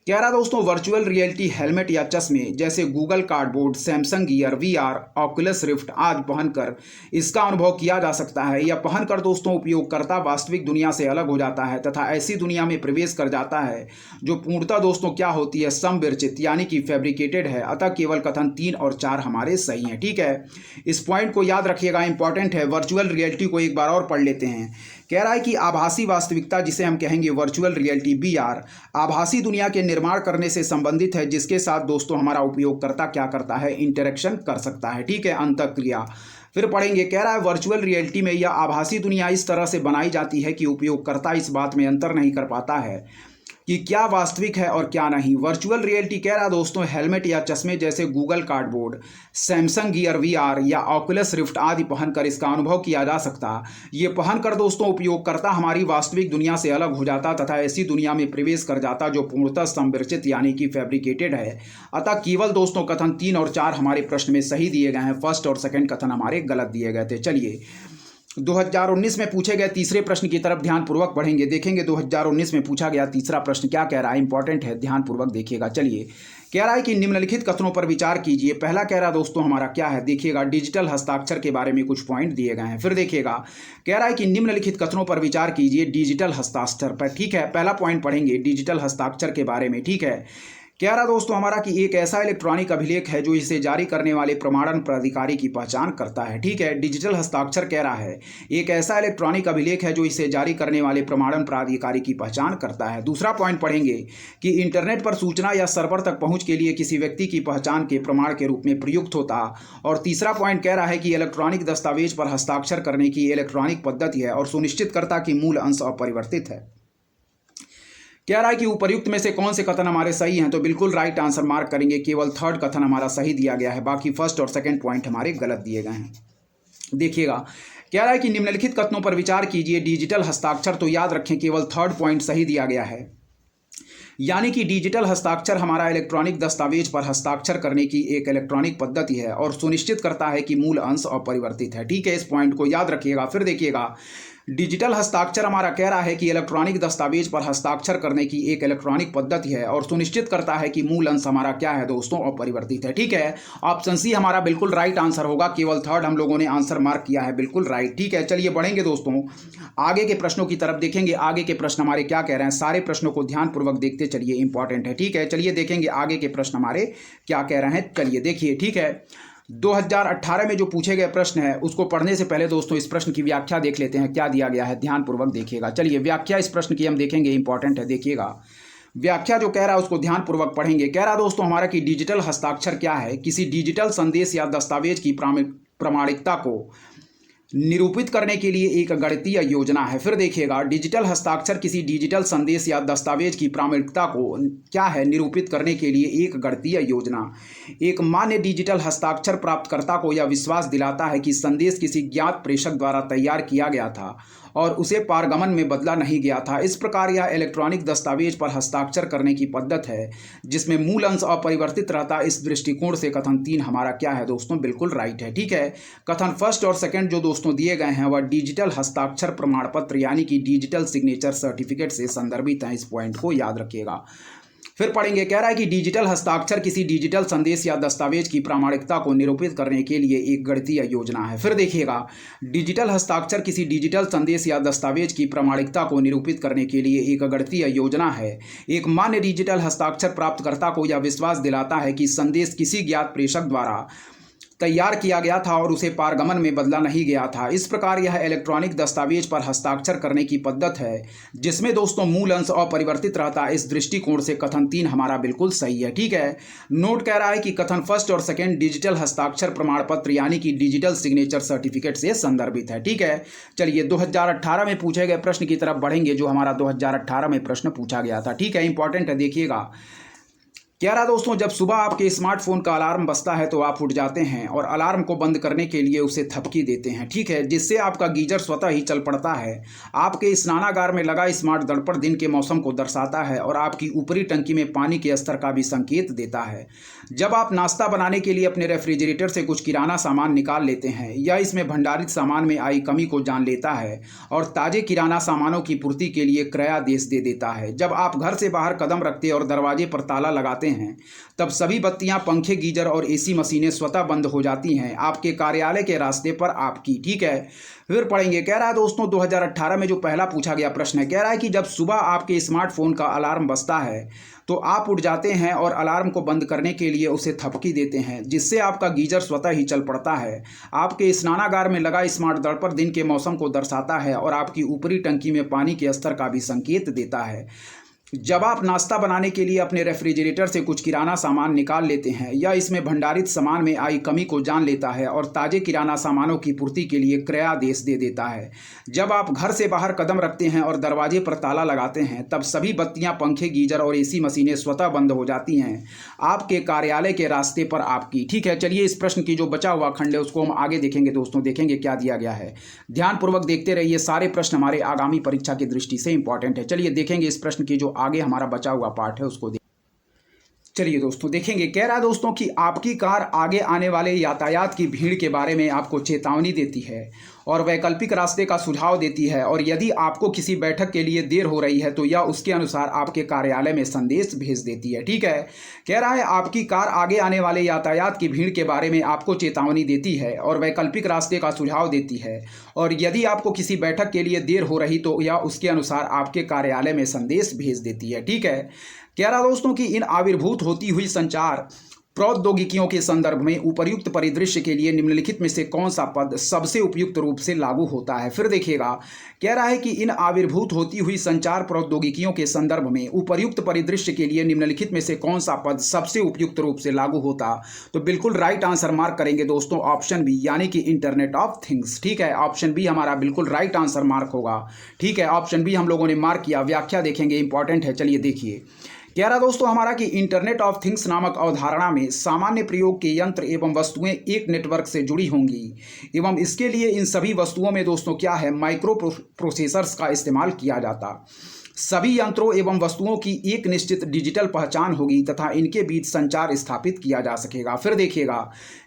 कह रहा दोस्तों वर्चुअल रियलिटी हेलमेट या चश्मे जैसे Google cardboard, Samsung gear, VR, Oculus rift आदि पहनकर इसका अनुभव किया जा सकता है। यह पहनकर दोस्तों उपयोगकर्ता वास्तविक दुनिया से अलग हो जाता है तथा ऐसी दुनिया में प्रवेश कर जाता है जो पूर्णतः दोस्तों क्या होती है, समविरचित यानी कि फैब्रिकेटेड है। अतः केवल कथन 3 और 4 हमारे सही हैं। ठीक है, इस पॉइंट को याद रखिएगा, इंपॉर्टेंट है। वर्चुअल रियलिटी को एक बार और पढ़ लेते हैं। कह रहा है कि आभासी वास्तविकता जिसे हम कहेंगे वर्चुअल रियलिटी VR आभासी दुनिया के निर्माण करने से संबंधित है जिसके साथ दोस्तों हमारा उपयोगकर्ता क्या करता है, इंटरेक्शन कर सकता है। ठीक है, अंतःक्रिया। फिर पढ़ेंगे, कह रहा है वर्चुअल रियलिटी में यह आभासी दुनिया इस तरह से बनाई जाती है कि उपयोगकर्ता इस बात में अंतर नहीं कर पाता है कि क्या वास्तविक है और क्या नहीं। वर्चुअल रियलिटी कह रहा दोस्तों हेलमेट या चश्मे जैसे Google cardboard, Samsung gear, VR या ऑकुलस रिफ्ट आदि पहनकर इसका अनुभव किया जा सकता। ये पहनकर दोस्तों उपयोगकर्ता हमारी वास्तविक दुनिया से अलग हो जाता तथा ऐसी दुनिया में प्रवेश कर जाता जो पूर्णतः संरचित यानी कि फैब्रिकेटेड है। अतः केवल दोस्तों कथन 3 और 4 हमारे प्रश्न में सही दिए गए हैं, फर्स्ट और सेकंड कथन हमारे गलत दिए गए थे। चलिए 2019 में पूछे गए तीसरे प्रश्न की तरफ ध्यानपूर्वक पढ़ेंगे। देखेंगे 2019 में पूछा गया तीसरा प्रश्न क्या कह रहा है, इंपॉर्टेंट है, ध्यानपूर्वक देखिएगा। चलिए, कह रहा है कि निम्नलिखित कथनों पर विचार कीजिए। पहला कह रहा है दोस्तों हमारा क्या है, देखिएगा डिजिटल हस्ताक्षर के बारे में कुछ पॉइंट दिए गए हैं। फिर देखिएगा, कह रहा है कि निम्नलिखित कथनों पर विचार कीजिए डिजिटल हस्ताक्षर पर। ठीक है, पहला पॉइंट पढ़ेंगे डिजिटल हस्ताक्षर के बारे में। ठीक है, कह रहा दोस्तों हमारा कि एक ऐसा इलेक्ट्रॉनिक अभिलेख है जो इसे जारी करने वाले प्रमाणन प्राधिकारी की पहचान करता है। ठीक है, डिजिटल हस्ताक्षर कह रहा है एक ऐसा इलेक्ट्रॉनिक अभिलेख है जो इसे जारी करने वाले प्रमाणन प्राधिकारी की पहचान करता है। दूसरा पॉइंट पढ़ेंगे कि इंटरनेट पर सूचना या सर्वर तक पहुंच के लिए किसी व्यक्ति की पहचान के प्रमाण के रूप में प्रयुक्त होता। और तीसरा पॉइंट कह रहा है कि इलेक्ट्रॉनिक दस्तावेज पर हस्ताक्षर करने की इलेक्ट्रॉनिक पद्धति है और सुनिश्चित करता कि मूल अंश अपरिवर्तित है। कह रहा है कि उपर्युक्त में से कौन से कथन हमारे सही हैं, तो बिल्कुल राइट आंसर मार्क करेंगे। केवल थर्ड कथन हमारा सही दिया गया है, बाकी फर्स्ट और सेकंड पॉइंट हमारे गलत दिए गए हैं। देखिएगा, कह रहा है कि निम्नलिखित कथनों पर विचार कीजिए डिजिटल हस्ताक्षर, तो याद रखें केवल थर्ड पॉइंट सही दिया गया है, यानी कि डिजिटल हस्ताक्षर हमारा इलेक्ट्रॉनिक दस्तावेज पर हस्ताक्षर करने की एक इलेक्ट्रॉनिक पद्धति है और सुनिश्चित करता है कि मूल अंश अपरिवर्तित है। ठीक है, इस पॉइंट को याद रखिएगा। फिर देखिएगा, डिजिटल हस्ताक्षर हमारा कह रहा है कि इलेक्ट्रॉनिक दस्तावेज पर हस्ताक्षर करने की एक इलेक्ट्रॉनिक पद्धति है और सुनिश्चित करता है कि मूल अंश हमारा क्या है दोस्तों, अपरिवर्तित है। ठीक है, ऑप्शन सी हमारा बिल्कुल राइट आंसर होगा, केवल थर्ड हम लोगों ने आंसर मार्क किया है, बिल्कुल राइट। ठीक है, चलिए बढ़ेंगे दोस्तों आगे के प्रश्नों की तरफ। देखेंगे आगे के प्रश्न हमारे क्या कह रहे हैं, सारे प्रश्नों को ध्यानपूर्वक देखते चलिए, इंपॉर्टेंट है। ठीक है, चलिए देखेंगे आगे के प्रश्न हमारे क्या कह रहे हैं। चलिए देखिए, ठीक है, 2018 में जो पूछे गए प्रश्न है उसको पढ़ने से पहले दोस्तों इस प्रश्न की व्याख्या देख लेते हैं, क्या दिया गया है, ध्यानपूर्वक देखिएगा। चलिए व्याख्या इस प्रश्न की हम देखेंगे, इंपॉर्टेंट है, देखिएगा। व्याख्या जो कह रहा है उसको ध्यानपूर्वक पढ़ेंगे। कह रहा दोस्तों हमारा कि डिजिटल हस्ताक्षर क्या है, किसी डिजिटल संदेश या दस्तावेज की प्रामाणिकता को निरूपित करने के लिए एक गणितीय योजना है। फिर देखिएगा, डिजिटल हस्ताक्षर किसी डिजिटल संदेश या दस्तावेज की प्रामाणिकता को क्या है निरूपित करने के लिए एक गणितीय योजना। एक मान्य डिजिटल हस्ताक्षर प्राप्तकर्ता को यह विश्वास दिलाता है कि संदेश किसी ज्ञात प्रेषक द्वारा तैयार किया गया था और उसे पारगमन में बदला नहीं गया था। इस प्रकार यह इलेक्ट्रॉनिक दस्तावेज पर हस्ताक्षर करने की पद्धत है जिसमें मूल अंश अपरिवर्तित रहता है। इस दृष्टिकोण से कथन 3 हमारा क्या है दोस्तों, बिल्कुल राइट है। ठीक है, कथन फर्स्ट और सेकंड जो दोस्तों दिए गए हैं वह डिजिटल हस्ताक्षर प्रमाण पत्र यानी कि डिजिटल सिग्नेचर सर्टिफिकेट से संदर्भित हैं। इस पॉइंट को याद रखिएगा। फिर पढ़ेंगे, कह रहा है कि डिजिटल हस्ताक्षर किसी डिजिटल संदेश या दस्तावेज की प्रामाणिकता को निरूपित करने के लिए एक गणितीय योजना है। फिर देखिएगा, डिजिटल हस्ताक्षर किसी डिजिटल संदेश या दस्तावेज की प्रामाणिकता को निरूपित करने के लिए एक गणितीय योजना है। एक मान्य डिजिटल हस्ताक्षर प्राप्तकर्ता को यह विश्वास दिलाता है कि संदेश किसी ज्ञात प्रेषक द्वारा तैयार किया गया था और उसे पारगमन में बदला नहीं गया था। इस प्रकार यह इलेक्ट्रॉनिक दस्तावेज पर हस्ताक्षर करने की पद्धत है जिसमें दोस्तों मूल अंश अपरिवर्तित रहता है। इस दृष्टिकोण से कथन 3 हमारा बिल्कुल सही है। ठीक है, नोट कह रहा है कि कथन फर्स्ट और सेकंड डिजिटल हस्ताक्षर प्रमाण पत्र यानी कि डिजिटल सिग्नेचर सर्टिफिकेट से संदर्भित है। ठीक है, चलिए 2018 में पूछे गए प्रश्न की तरफ बढ़ेंगे जो हमारा 2018 में प्रश्न पूछा गया था। ठीक है, इंपॉर्टेंट है, देखिएगा। क्या रहा दोस्तों, जब सुबह आपके स्मार्टफोन का अलार्म बजता है तो आप उठ जाते हैं और अलार्म को बंद करने के लिए उसे थपकी देते हैं। ठीक है, जिससे आपका गीजर स्वतः ही चल पड़ता है। आपके स्नानागार में लगा स्मार्ट दर्पण दिन के मौसम को दर्शाता है और आपकी ऊपरी टंकी में पानी के स्तर का भी संकेत देता है। जब आप नाश्ता बनाने के लिए अपने रेफ्रिजरेटर से कुछ किराना सामान निकाल लेते हैं, यह इसमें भंडारित सामान में आई कमी को जान लेता है और ताजे किराना सामानों की पूर्ति के लिए क्रयादेश दे देता है। जब आप घर से बाहर कदम रखते और दरवाजे पर ताला लगाते हैं तब सभी बत्तियां, पंखे, गीजर और एसी मशीनें स्वतः बंद हो जाती हैं आपके कार्यालय के रास्ते पर आपकी। ठीक है, फिर पढ़ेंगे, कह रहा है दोस्तों 2018 में जो पहला पूछा गया प्रश्न है, कह रहा है कि जब सुबह आपके स्मार्टफोन का अलार्म बजता है तो आप उठ जाते हैं और अलार्म को बंद करने के लिए उसे थपकी देते हैं जिससे आपका गीजर स्वतः ही चल पड़ता है। आपके स्नानागार में लगा स्मार्ट दर्पण दिन के मौसम को दर्शाता है और आपकी ऊपरी टंकी में पानी के स्तर का भी संकेत देता है। जब आप नाश्ता बनाने के लिए अपने रेफ्रिजरेटर से कुछ किराना सामान निकाल लेते हैं, यह इसमें भंडारित सामान में आई कमी को जान लेता है और ताजे किराना सामानों की पूर्ति के लिए क्रयादेश दे देता है। जब आप घर से बाहर कदम रखते हैं और दरवाजे पर ताला लगाते हैं तब सभी बत्तियां, पंखे, गीजर और एसी मशीनें स्वतः बंद हो जाती हैं आपके कार्यालय के रास्ते पर आपकी। ठीक है, चलिए इस प्रश्न की जो बचा हुआ खंड है उसको हम आगे देखेंगे दोस्तों, देखेंगे क्या दिया गया है। ध्यानपूर्वक देखते रहिए, सारे प्रश्न हमारे आगामी परीक्षा की दृष्टि से इंपॉर्टेंट है। चलिए देखेंगे इस प्रश्न की जो आगे हमारा बचा हुआ पार्ट है उसको। चलिए दोस्तों देखेंगे, कह रहा है दोस्तों कि आपकी कार आगे आने वाले यातायात की भीड़ के बारे में आपको चेतावनी देती है और वैकल्पिक रास्ते का सुझाव देती है और यदि आपको किसी बैठक के लिए देर हो रही है तो यह उसके अनुसार आपके कार्यालय में संदेश भेज देती है। ठीक है, कह रहा है आपकी कार आगे आने वाले यातायात की भीड़ के बारे में आपको चेतावनी देती है और वैकल्पिक रास्ते का सुझाव देती है और यदि आपको किसी बैठक के लिए देर हो रही तो यह उसके अनुसार आपके कार्यालय में संदेश भेज देती है। ठीक है, कह रहा दोस्तों कि इन आविर्भूत होती हुई संचार प्रौद्योगिकियों के संदर्भ में उपर्युक्त परिदृश्य के लिए निम्नलिखित में से कौन सा पद सबसे उपयुक्त रूप से लागू होता है। फिर देखिएगा, कह रहा है कि इन आविर्भूत होती हुई संचार प्रौद्योगिकियों के संदर्भ में उपर्युक्त परिदृश्य के लिए निम्नलिखित में से कौन सा पद सबसे उपयुक्त रूप से लागू होता, तो बिल्कुल राइट आंसर मार्क करेंगे दोस्तों, ऑप्शन बी यानी कि इंटरनेट ऑफ थिंग्स। ठीक है, ऑप्शन बी हमारा बिल्कुल राइट आंसर मार्क होगा। ठीक है, ऑप्शन बी हम लोगों ने मार्क किया, व्याख्या देखेंगे, इंपॉर्टेंट है। चलिए देखिए, कह रहा दोस्तों हमारा कि इंटरनेट ऑफ थिंग्स नामक अवधारणा में सामान्य प्रयोग के यंत्र एवं वस्तुएं एक नेटवर्क से जुड़ी होंगी एवं इसके लिए इन सभी वस्तुओं में दोस्तों क्या है, माइक्रो प्रोसेसर्स का इस्तेमाल किया जाता। सभी यंत्रों एवं वस्तुओं की एक निश्चित डिजिटल पहचान होगी तथा इनके बीच संचार स्थापित किया जा सकेगा। फिर देखिएगा,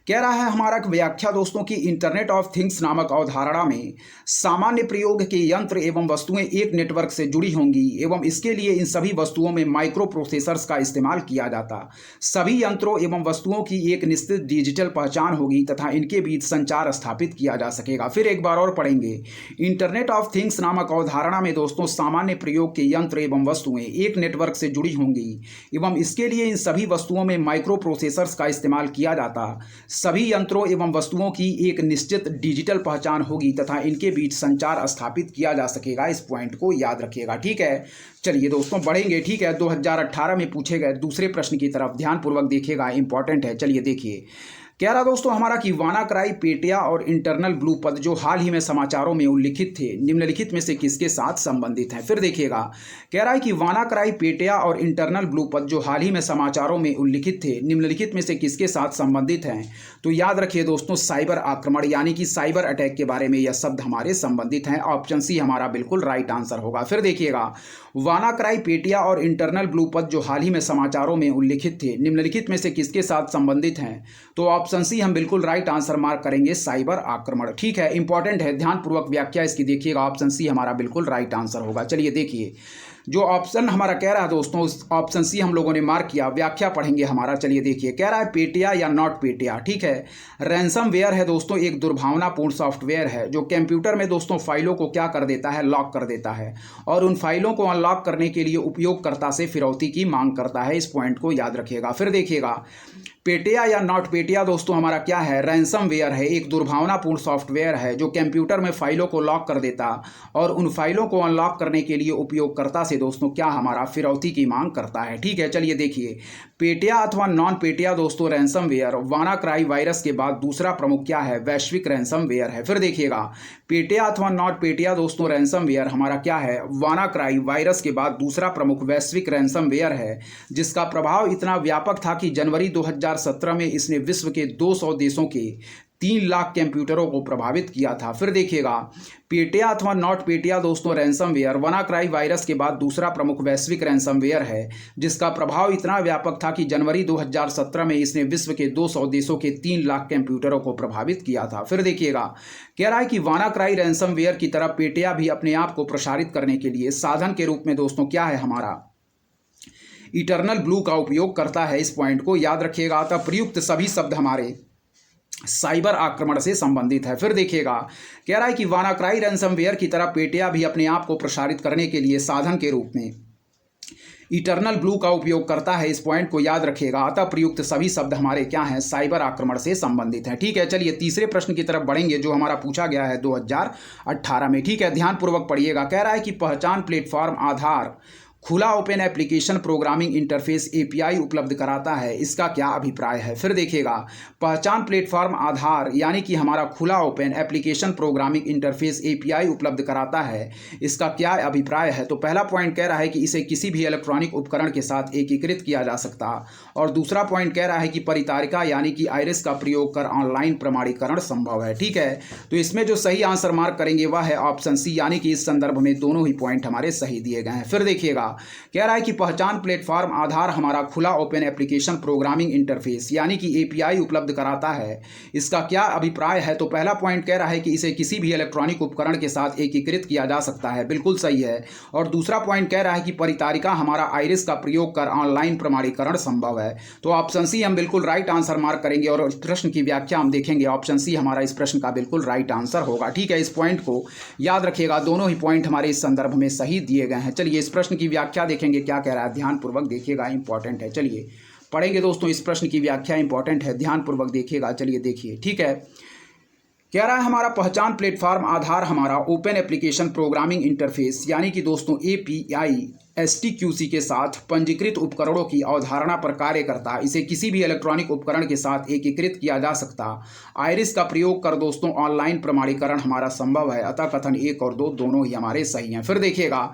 कह रहा है हमारा व्याख्या दोस्तों की इंटरनेट ऑफ थिंग्स नामक अवधारणा में सामान्य प्रयोग के यंत्र एवं वस्तुएं एक नेटवर्क से जुड़ी होंगी एवं इसके लिए इन सभी वस्तुओं में माइक्रो प्रोसेसर्स का इस्तेमाल किया जाता। सभी यंत्रों एवं वस्तुओं की एक निश्चित डिजिटल पहचान होगी तथा इनके बीच संचार स्थापित किया जा सकेगा। फिर एक बार और पढ़ेंगे, इंटरनेट ऑफ थिंग्स नामक अवधारणा में दोस्तों सामान्य प्रयोग के यंत्र एवं वस्तुएं एक नेटवर्क से जुड़ी होंगी एवं इसके लिए इन सभी वस्तुओं में माइक्रो प्रोसेसर्स का इस्तेमाल किया जाता। सभी यंत्रों एवं वस्तुओं की एक निश्चित डिजिटल पहचान होगी तथा इनके बीच संचार स्थापित किया जा सकेगा। इस पॉइंट को याद रखिएगा। ठीक है, चलिए दोस्तों बढ़ेंगे। ठीक है, 2018 में पूछे गए दूसरे प्रश्न की तरफ ध्यानपूर्वक देखिएगा, इंपॉर्टेंट है। चलिए देखिए, कह रहा दोस्तों हमारा कि वानाक्राई, पेटिया और इंटरनल ब्लू पद जो हाल ही में समाचारों में उल्लिखित थे, निम्नलिखित में से किसके साथ संबंधित हैं। फिर देखिएगा, कह रहा है कि वानाक्राई, पेटिया और इंटरनल ब्लू पद जो हाल ही में समाचारों में उल्लिखित थे, निम्नलिखित में से किसके साथ संबंधित हैं। तो याद रखिए दोस्तों, साइबर आक्रमण यानी कि साइबर अटैक के बारे में यह शब्द हमारे संबंधित हैं। ऑप्शन सी हमारा बिल्कुल राइट आंसर होगा। फिर देखिएगा, वानाक्राई, पेटिया और इंटरनल ब्लू पद जो हाल ही में समाचारों में उल्लिखित थे, निम्नलिखित में से किसके साथ संबंधित हैं। तो ऑप्शन सी हम बिल्कुल राइट आंसर मार्क करेंगे, साइबर आक्रमण। ठीक है, इंपॉर्टेंट है, ध्यानपूर्वक व्याख्या इसकी देखिएगा। ऑप्शन सी हमारा बिल्कुल राइट आंसर होगा। चलिए देखिए, जो ऑप्शन हमारा कह रहा है दोस्तों, उस ऑप्शन सी हम लोगों ने मार्क किया, व्याख्या पढ़ेंगे हमारा। चलिए देखिए, कह रहा है पेटिया या नॉट पेटिया। ठीक है, रैंसमवेयर है दोस्तों, एक दुर्भावनापूर्ण सॉफ्टवेयर है जो कंप्यूटर में दोस्तों फाइलों को क्या कर देता है, लॉक कर देता है, और उन फाइलों को अनलॉक करने के लिए उपयोगकर्ता से फिरौती की मांग करता है। इस पॉइंट को याद रखिएगा। फिर देखिएगा, पेटिया या नॉट पेटिया दोस्तों हमारा क्या है, रैंसमवेयर है, एक दुर्भावनापूर्ण सॉफ्टवेयर है जो कंप्यूटर में फाइलों को लॉक कर देता और उन फाइलों को अनलॉक करने के लिए उपयोगकर्ता से दोस्तों क्या हमारा फिरौती की मांग करता है। ठीक है, चलिए देखिए, पेटिया अथवा नॉन पेटिया दोस्तों रैंसमवेयर वानाक्राई वायरस के बाद दूसरा प्रमुख क्या है, वैश्विक रैंसमवेयर है। फिर देखिएगा, पेटिया अथवा नॉट पेटिया दोस्तों रैंसमवेयर हमारा क्या है, वानाक्राई वायरस के बाद दूसरा प्रमुख वैश्विक रैंसमवेयर है जिसका प्रभाव इतना व्यापक था कि जनवरी 2017 में इसने विश्व के 200 देशों के 3 लाख कंप्यूटरों को प्रभावित किया था। फिर देखिएगा, पेटिया अथवा नॉट पेटिया दोस्तों रैंसमवेयर वानाक्राई वायरस के बाद दूसरा प्रमुख वैश्विक रैंसमवेयर है जिसका प्रभाव इतना व्यापक था कि जनवरी 2017 में इसने विश्व के 200 देशों के 3 लाख कंप्यूटरों को प्रभावित किया था। फिर देखिएगा, कह रहा है कि वानाक्राई रैंसमवेयर की तरह पेटिया भी अपने आप को प्रसारित करने के लिए साधन के रूप में दोस्तों क्या है, हमारा इटरनल ब्लू का उपयोग करता है। इस पॉइंट को याद रखिएगा। अतः प्रयुक्त सभी शब्द हमारे साइबर आक्रमण से संबंधित है। फिर देखिएगा, कह रहा है कि वानाक्राई रैंसमवेयर की तरह पेटिया भी अपने आप को प्रसारित करने के लिए साधन के रूप में इटरनल ब्लू का उपयोग करता है। इस पॉइंट को याद रखिएगा। अतः प्रयुक्त सभी शब्द हमारे क्या हैं, साइबर आक्रमण से संबंधित हैं। ठीक है, चलिए तीसरे प्रश्न की तरफ बढ़ेंगे जो हमारा पूछा गया है 2018 में। ठीक है, ध्यानपूर्वक पढ़िएगा। कह रहा है कि पहचान प्लेटफॉर्म आधार खुला open application programming interface API उपलब्ध कराता है, इसका क्या अभिप्राय है। फिर देखिएगा, पहचान प्लेटफॉर्म आधार यानी कि हमारा खुला open application programming interface API उपलब्ध कराता है, इसका क्या अभिप्राय है। तो पहला पॉइंट कह रहा है कि इसे किसी भी इलेक्ट्रॉनिक उपकरण के साथ एकीकृत किया जा सकता, और दूसरा पॉइंट कह रहा है कि परितारिका यानी कि आइरिस का प्रयोग कर ऑनलाइन प्रमाणीकरण संभव है। ठीक है, तो इसमें जो सही आंसर मार्क करेंगे वह है ऑप्शन सी, यानी कि इस संदर्भ में दोनों ही पॉइंट हमारे सही दिए गए हैं। फिर देखिएगा, कह रहा है कि पहचान प्लेटफॉर्म आधार हमारा खुला ओपन एप्लीकेशन प्रोग्रामिंग इंटरफेस यानी कि एपीआई उपलब्ध कराता है, इसका क्या अभिप्राय है। तो पहला पॉइंट कह रहा है कि इसे किसी भी इलेक्ट्रॉनिक उपकरण के साथ एकीकृत किया जा सकता है, बिल्कुल सही है। और दूसरा पॉइंट कह रहा है कि परितारिका हमारा आइरिस का प्रयोग कर ऑनलाइन प्रमाणीकरण संभव है। तो ऑप्शन सी हम बिल्कुल राइट आंसर मार्क करेंगे और इस प्रश्न की व्याख्या हम देखेंगे। ऑप्शन सी हमारा इस प्रश्न का बिल्कुल राइट आंसर होगा। ठीक है, इस पॉइंट को याद रखिएगा। दोनों ही पॉइंट हमारे इस संदर्भ में सही दिए गए हैं। चलिए इस प्रश्न की व्याख्या देखेंगे क्या कह रहा है, ध्यानपूर्वक देखिएगा, इंपॉर्टेंट है। चलिए पढ़ेंगे दोस्तों, इस प्रश्न की व्याख्या इंपॉर्टेंट है, ध्यानपूर्वक देखिएगा। चलिए देखिए, ठीक है, कह रहा है हमारा पहचान प्लेटफॉर्म आधार हमारा ओपन एप्लीकेशन प्रोग्रामिंग इंटरफेस यानी कि दोस्तों एपीआई STQC के साथ पंजीकृत उपकरणों की अवधारणा पर कार्य करता है। इसे किसी भी इलेक्ट्रॉनिक उपकरण के साथ एकीकृत किया जा सकता। आइरिस का प्रयोग कर दोस्तों ऑनलाइन प्रमाणीकरण हमारा संभव है। अतः कथन 1 और 2 दोनों ही हमारे सही हैं। फिर देखिएगा,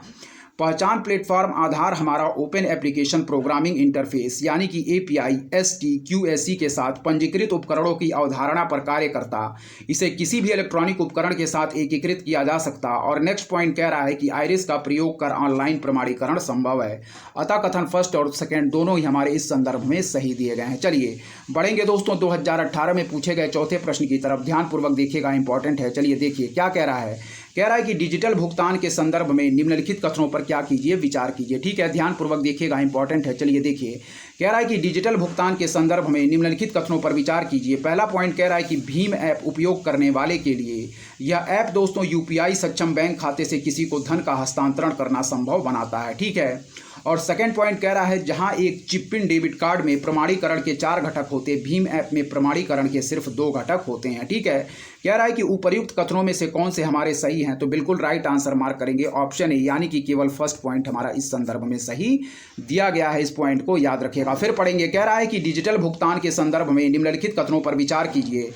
पहचान प्लेटफॉर्म आधार हमारा ओपन एप्लीकेशन प्रोग्रामिंग इंटरफेस यानी कि API STQC के साथ पंजीकृत उपकरणों की अवधारणा पर कार्य करता। इसे किसी भी इलेक्ट्रॉनिक उपकरण के साथ एकीकृत किया जा सकता। और नेक्स्ट पॉइंट कह रहा है कि आइरिस का प्रयोग कर ऑनलाइन प्रमाणीकरण संभव है। अतः कथन फर्स्ट और सेकेंड दोनों ही हमारे इस संदर्भ में सही दिए गए हैं। चलिए बढ़ेंगे दोस्तों 2018 में पूछे गए चौथे प्रश्न की तरफ, ध्यानपूर्वक देखिएगा, इंपॉर्टेंट है। चलिए देखिए क्या कह रहा है। कह रहा है कि डिजिटल भुगतान के संदर्भ में निम्नलिखित कथनों पर क्या कीजिए, विचार कीजिए। ठीक है, ध्यानपूर्वक देखिएगा, इंपॉर्टेंट है। चलिए देखिए, कह रहा है कि डिजिटल भुगतान के संदर्भ में निम्नलिखित कथनों पर विचार कीजिए। पहला पॉइंट कह रहा है कि भीम ऐप उपयोग करने वाले के लिए यह ऐप दोस्तों UPI सक्षम बैंक खाते से किसी को धन का हस्तांतरण करना संभव बनाता है। ठीक है, और सेकंड पॉइंट कह रहा है जहां एक चिप इन डेबिट कार्ड में प्रमाणीकरण के 4 घटक होते, भीम ऐप में प्रमाणीकरण के सिर्फ 2 घटक होते हैं। ठीक है, कह रहा है कि उपर्युक्त कथनों में से कौन से हमारे सही हैं, तो बिल्कुल राइट आंसर मार्क करेंगे ऑप्शन ए, यानी कि केवल फर्स्ट पॉइंट हमारा इस संदर्भ में सही दिया गया है। इस पॉइंट को याद रखिएगा। फिर पढ़ेंगे, कह रहा है कि डिजिटल भुगतान के संदर्भ में निम्नलिखित कथनों पर विचार कीजिए।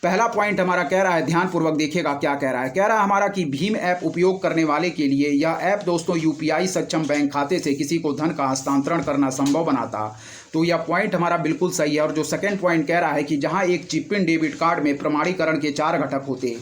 पहला पॉइंट हमारा कह रहा है, ध्यानपूर्वक देखिएगा क्या कह रहा है। कह रहा है हमारा कि भीम ऐप उपयोग करने वाले के लिए यह ऐप दोस्तों यूपीआई सक्षम बैंक खाते से किसी को धन का हस्तांतरण करना संभव बनाता। तो यह पॉइंट हमारा बिल्कुल सही है। और जो सेकंड पॉइंट कह रहा है कि जहां एक चिप इन डेबिट कार्ड में प्रमाणीकरण के 4 घटक होते,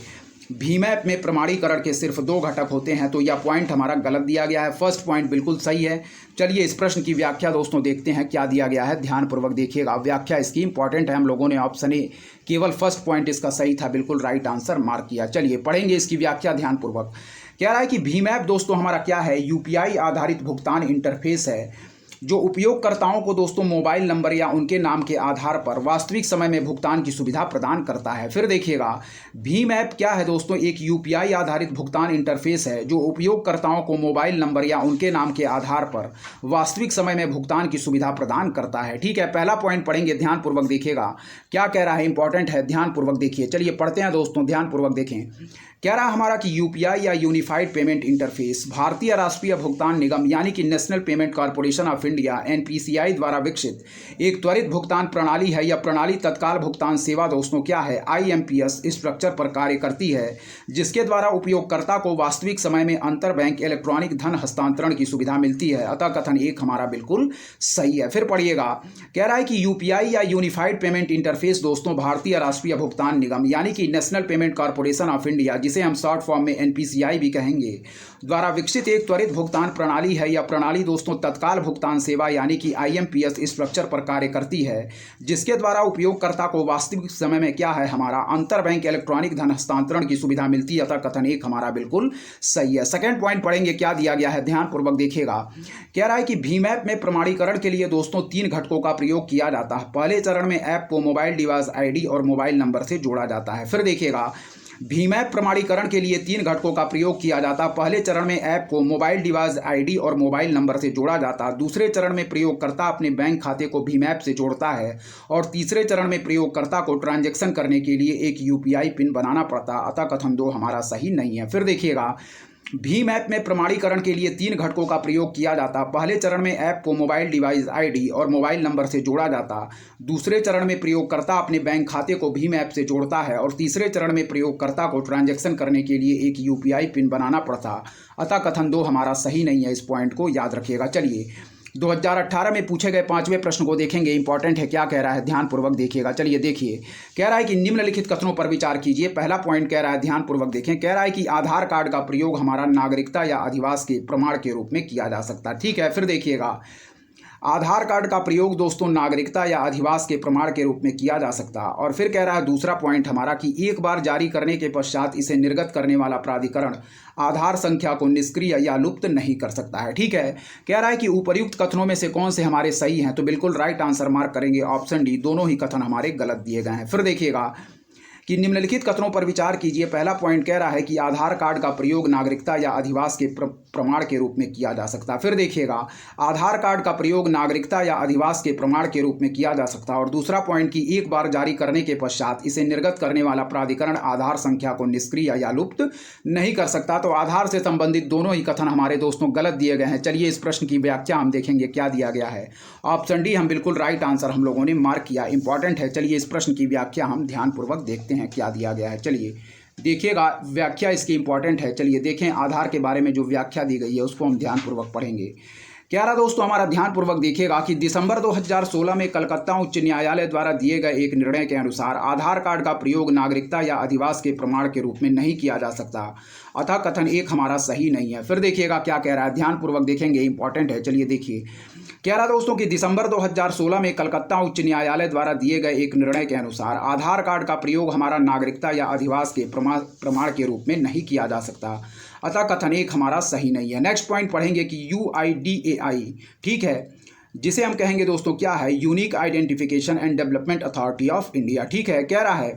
भीम ऐप में प्रमाणीकरण के सिर्फ 2 घटक होते हैं, तो यह पॉइंट हमारा गलत दिया गया है। फर्स्ट पॉइंट बिल्कुल सही है। चलिए इस प्रश्न की व्याख्या दोस्तों देखते हैं क्या दिया गया है। ध्यानपूर्वक देखिएगा, व्याख्या इसकी इंपॉर्टेंट है। हम लोगों ने ऑप्शन ए केवल फर्स्ट पॉइंट इसका सही था, बिल्कुल राइट आंसर मार्क किया। चलिए पढ़ेंगे इसकी व्याख्या ध्यानपूर्वक। कह रहा है कि भीम ऐप दोस्तों हमारा क्या है, यूपीआई आधारित भुगतान इंटरफेस है जो उपयोगकर्ताओं को दोस्तों मोबाइल नंबर या उनके नाम के आधार पर वास्तविक समय में भुगतान की सुविधा प्रदान करता है। फिर देखिएगा, भीम ऐप क्या है दोस्तों, एक यूपीआई आधारित भुगतान इंटरफेस है जो उपयोगकर्ताओं को मोबाइल नंबर या उनके नाम के आधार पर वास्तविक समय में भुगतान की सुविधा प्रदान करता है। ठीक है, पहला पॉइंट पढ़ेंगे, ध्यानपूर्वक देखिएगा क्या कह रहा है, इंपॉर्टेंट है, ध्यानपूर्वक देखिए। चलिए पढ़ते हैं दोस्तों, ध्यानपूर्वक देखें। कह रहा है हमारा कि यूपीआई या यूनिफाइड पेमेंट इंटरफेस भारतीय राष्ट्रीय भुगतान निगम यानी कि national payment corporation of India NPCI द्वारा विकसित एक त्वरित भुगतान प्रणाली है। यह प्रणाली तत्काल भुगतान सेवा दोस्तों क्या है, आईएमपीएस स्ट्रक्चर पर कार्य करती है, जिसके द्वारा उपयोगकर्ता को वास्तविक समय में अंतर बैंक इलेक्ट्रॉनिक धन हस्तांतरण की सुविधा मिलती है। अतः कथन एक हमारा बिल्कुल सही है। फिर पढ़िएगा, कह रहा है कि यूपीआई या यूनिफाइड पेमेंट इंटरफेस दोस्तों भारतीय राष्ट्रीय भुगतान निगम यानी कि national payment corporation of India, जिसे हम शॉर्ट फॉर्म में एनपीसीआई भी कहेंगे, द्वारा विकसित एक त्वरित भुगतान प्रणाली है। यह प्रणाली दोस्तों तत्काल भुगतान सेवा यानी कि आईएमपीएस स्ट्रक्चर पर कार्य करती है, जिसके द्वारा उपयोगकर्ता को वास्तविक समय में क्या है हमारा अंतर बैंक इलेक्ट्रॉनिक धन हस्तांतरण की सुविधा मिलती है। अतः कथन एक हमारा बिल्कुल सही है। सेकंड पॉइंट पढ़ेंगे क्या दिया गया है, ध्यानपूर्वक देखिएगा। कह रहा है कि भीम ऐप में प्रमाणीकरण के लिए दोस्तों 3 घटकों का प्रयोग किया जाता है। पहले चरण में ऐप को मोबाइल डिवाइस आईडी और मोबाइल नंबर से जोड़ा जाता है। फिर देखिएगा, भीम ऐप प्रमाणीकरण के लिए 3 घटकों का प्रयोग किया जाता। पहले चरण में ऐप को मोबाइल डिवाइस आईडी और मोबाइल नंबर से जोड़ा जाता। दूसरे चरण में प्रयोगकर्ता अपने बैंक खाते को भीम ऐप से जोड़ता है और तीसरे चरण में प्रयोगकर्ता को ट्रांजैक्शन करने के लिए एक यूपीआई पिन बनाना पड़ता। अतः कथन 2 हमारा सही नहीं है। फिर देखिएगा, भीम ऐप में प्रमाणीकरण के लिए 3 घटकों का प्रयोग किया जाता। पहले चरण में ऐप को मोबाइल डिवाइस आईडी और मोबाइल नंबर से जोड़ा जाता। दूसरे चरण में प्रयोगकर्ता अपने बैंक खाते को भीम ऐप से जोड़ता है और तीसरे चरण में प्रयोगकर्ता को ट्रांजैक्शन करने के लिए एक यूपीआई पिन बनाना पड़ता। अतः कथन 2 हमारा सही नहीं है। इस पॉइंट को याद रखिएगा। चलिए 2018 में पूछे गए 5वें प्रश्न को देखेंगे, इंपॉर्टेंट है, क्या कह रहा है, ध्यानपूर्वक देखिएगा। चलिए देखिए, कह रहा है कि निम्नलिखित कथनों पर विचार कीजिए। पहला पॉइंट कह रहा है, ध्यानपूर्वक देखें, कह रहा है कि आधार कार्ड का प्रयोग हमारा नागरिकता या अधिवास के प्रमाण के रूप में किया जा सकता है। ठीक है, फिर देखिएगा, आधार कार्ड का प्रयोग दोस्तों नागरिकता या अधिवास के प्रमाण के रूप में किया जा सकता। और फिर कह रहा है दूसरा पॉइंट हमारा कि एक बार जारी करने के पश्चात इसे निर्गत करने वाला प्राधिकरण आधार संख्या को निष्क्रिय या लुप्त नहीं कर सकता है। ठीक है, कह रहा है कि उपर्युक्त कथनों में से कौन से हमारे सही हैं, तो बिल्कुल राइट आंसर मार्क करेंगे ऑप्शन डी, दोनों ही कथन हमारे गलत दिए गए हैं। फिर देखिएगा कि निम्नलिखित कथनों पर विचार कीजिए। पहला पॉइंट कह रहा है कि आधार कार्ड का प्रयोग नागरिकता या अधिवास के प्रमाण के रूप में किया जा सकता है। फिर देखिएगा, आधार कार्ड का प्रयोग नागरिकता या अधिवास के प्रमाण के रूप में किया जा सकता है। और दूसरा पॉइंट कि एक बार जारी करने के पश्चात इसे निर्गत करने वाला प्राधिकरण आधार संख्या को निष्क्रिय या लुप्त नहीं कर सकता। तो आधार से संबंधित दोनों ही कथन हमारे दोस्तों गलत दिए गए हैं। चलिए इस प्रश्न की व्याख्या हम देखेंगे क्या दिया गया है। ऑप्शन डी हम बिल्कुल राइट आंसर हम लोगों ने मार्क किया, इंपॉर्टेंट है। चलिए इस प्रश्न की व्याख्या हम ध्यानपूर्वक देखते हैं क्या दिया गया है। चलिए देखिएगा, व्याख्या इसकी इंपॉर्टेंट है। चलिए देखें, आधार के बारे में जो व्याख्या दी गई है उसको हम ध्यानपूर्वक पढ़ेंगे। क्या रहा दोस्तों हमारा, ध्यानपूर्वक देखिएगा कि दिसंबर 2016 में कलकत्ता उच्च न्यायालय द्वारा दिए गए एक निर्णय के अनुसार आधार कार्ड का प्रयोग नागरिकता या अधिवास के प्रमाण के रूप में नहीं किया जा सकता। अतः कथन एक हमारा सही नहीं है। फिर देखिएगा क्या कह रहा है, ध्यानपूर्वक देखेंगे, इंपॉर्टेंट है। चलिए देखिए, कह रहा दोस्तों कि दिसंबर 2016 में कलकत्ता उच्च न्यायालय द्वारा दिए गए एक निर्णय के अनुसार आधार कार्ड का प्रयोग हमारा नागरिकता या अधिवास के प्रमाण के रूप में नहीं किया जा सकता। अतः कथन एक हमारा सही नहीं है। नेक्स्ट पॉइंट पढ़ेंगे कि UIDAI, ठीक है, जिसे हम कहेंगे दोस्तों क्या है, unique identification and development authority of India. ठीक है, कह रहा है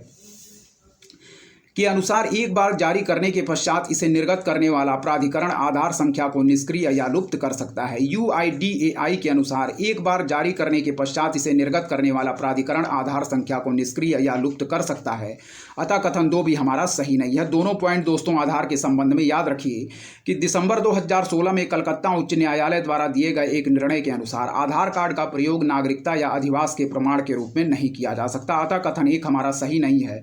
के अनुसार एक बार जारी करने के पश्चात इसे निर्गत करने वाला प्राधिकरण आधार संख्या को निष्क्रिय या लुप्त कर सकता है। UIDAI के अनुसार एक बार जारी करने के पश्चात इसे निर्गत करने वाला प्राधिकरण आधार संख्या को निष्क्रिय या लुप्त कर सकता है, अतः कथन 2 भी हमारा सही नहीं है। दोनों पॉइंट दोस्तों आधार के संबंध में याद रखिए कि दिसंबर 2016 में कलकत्ता उच्च न्यायालय द्वारा दिए गए एक निर्णय के अनुसार आधार कार्ड का प्रयोग नागरिकता या अधिवास के प्रमाण के रूप में नहीं किया जा सकता, अतः कथन 1 हमारा सही नहीं है।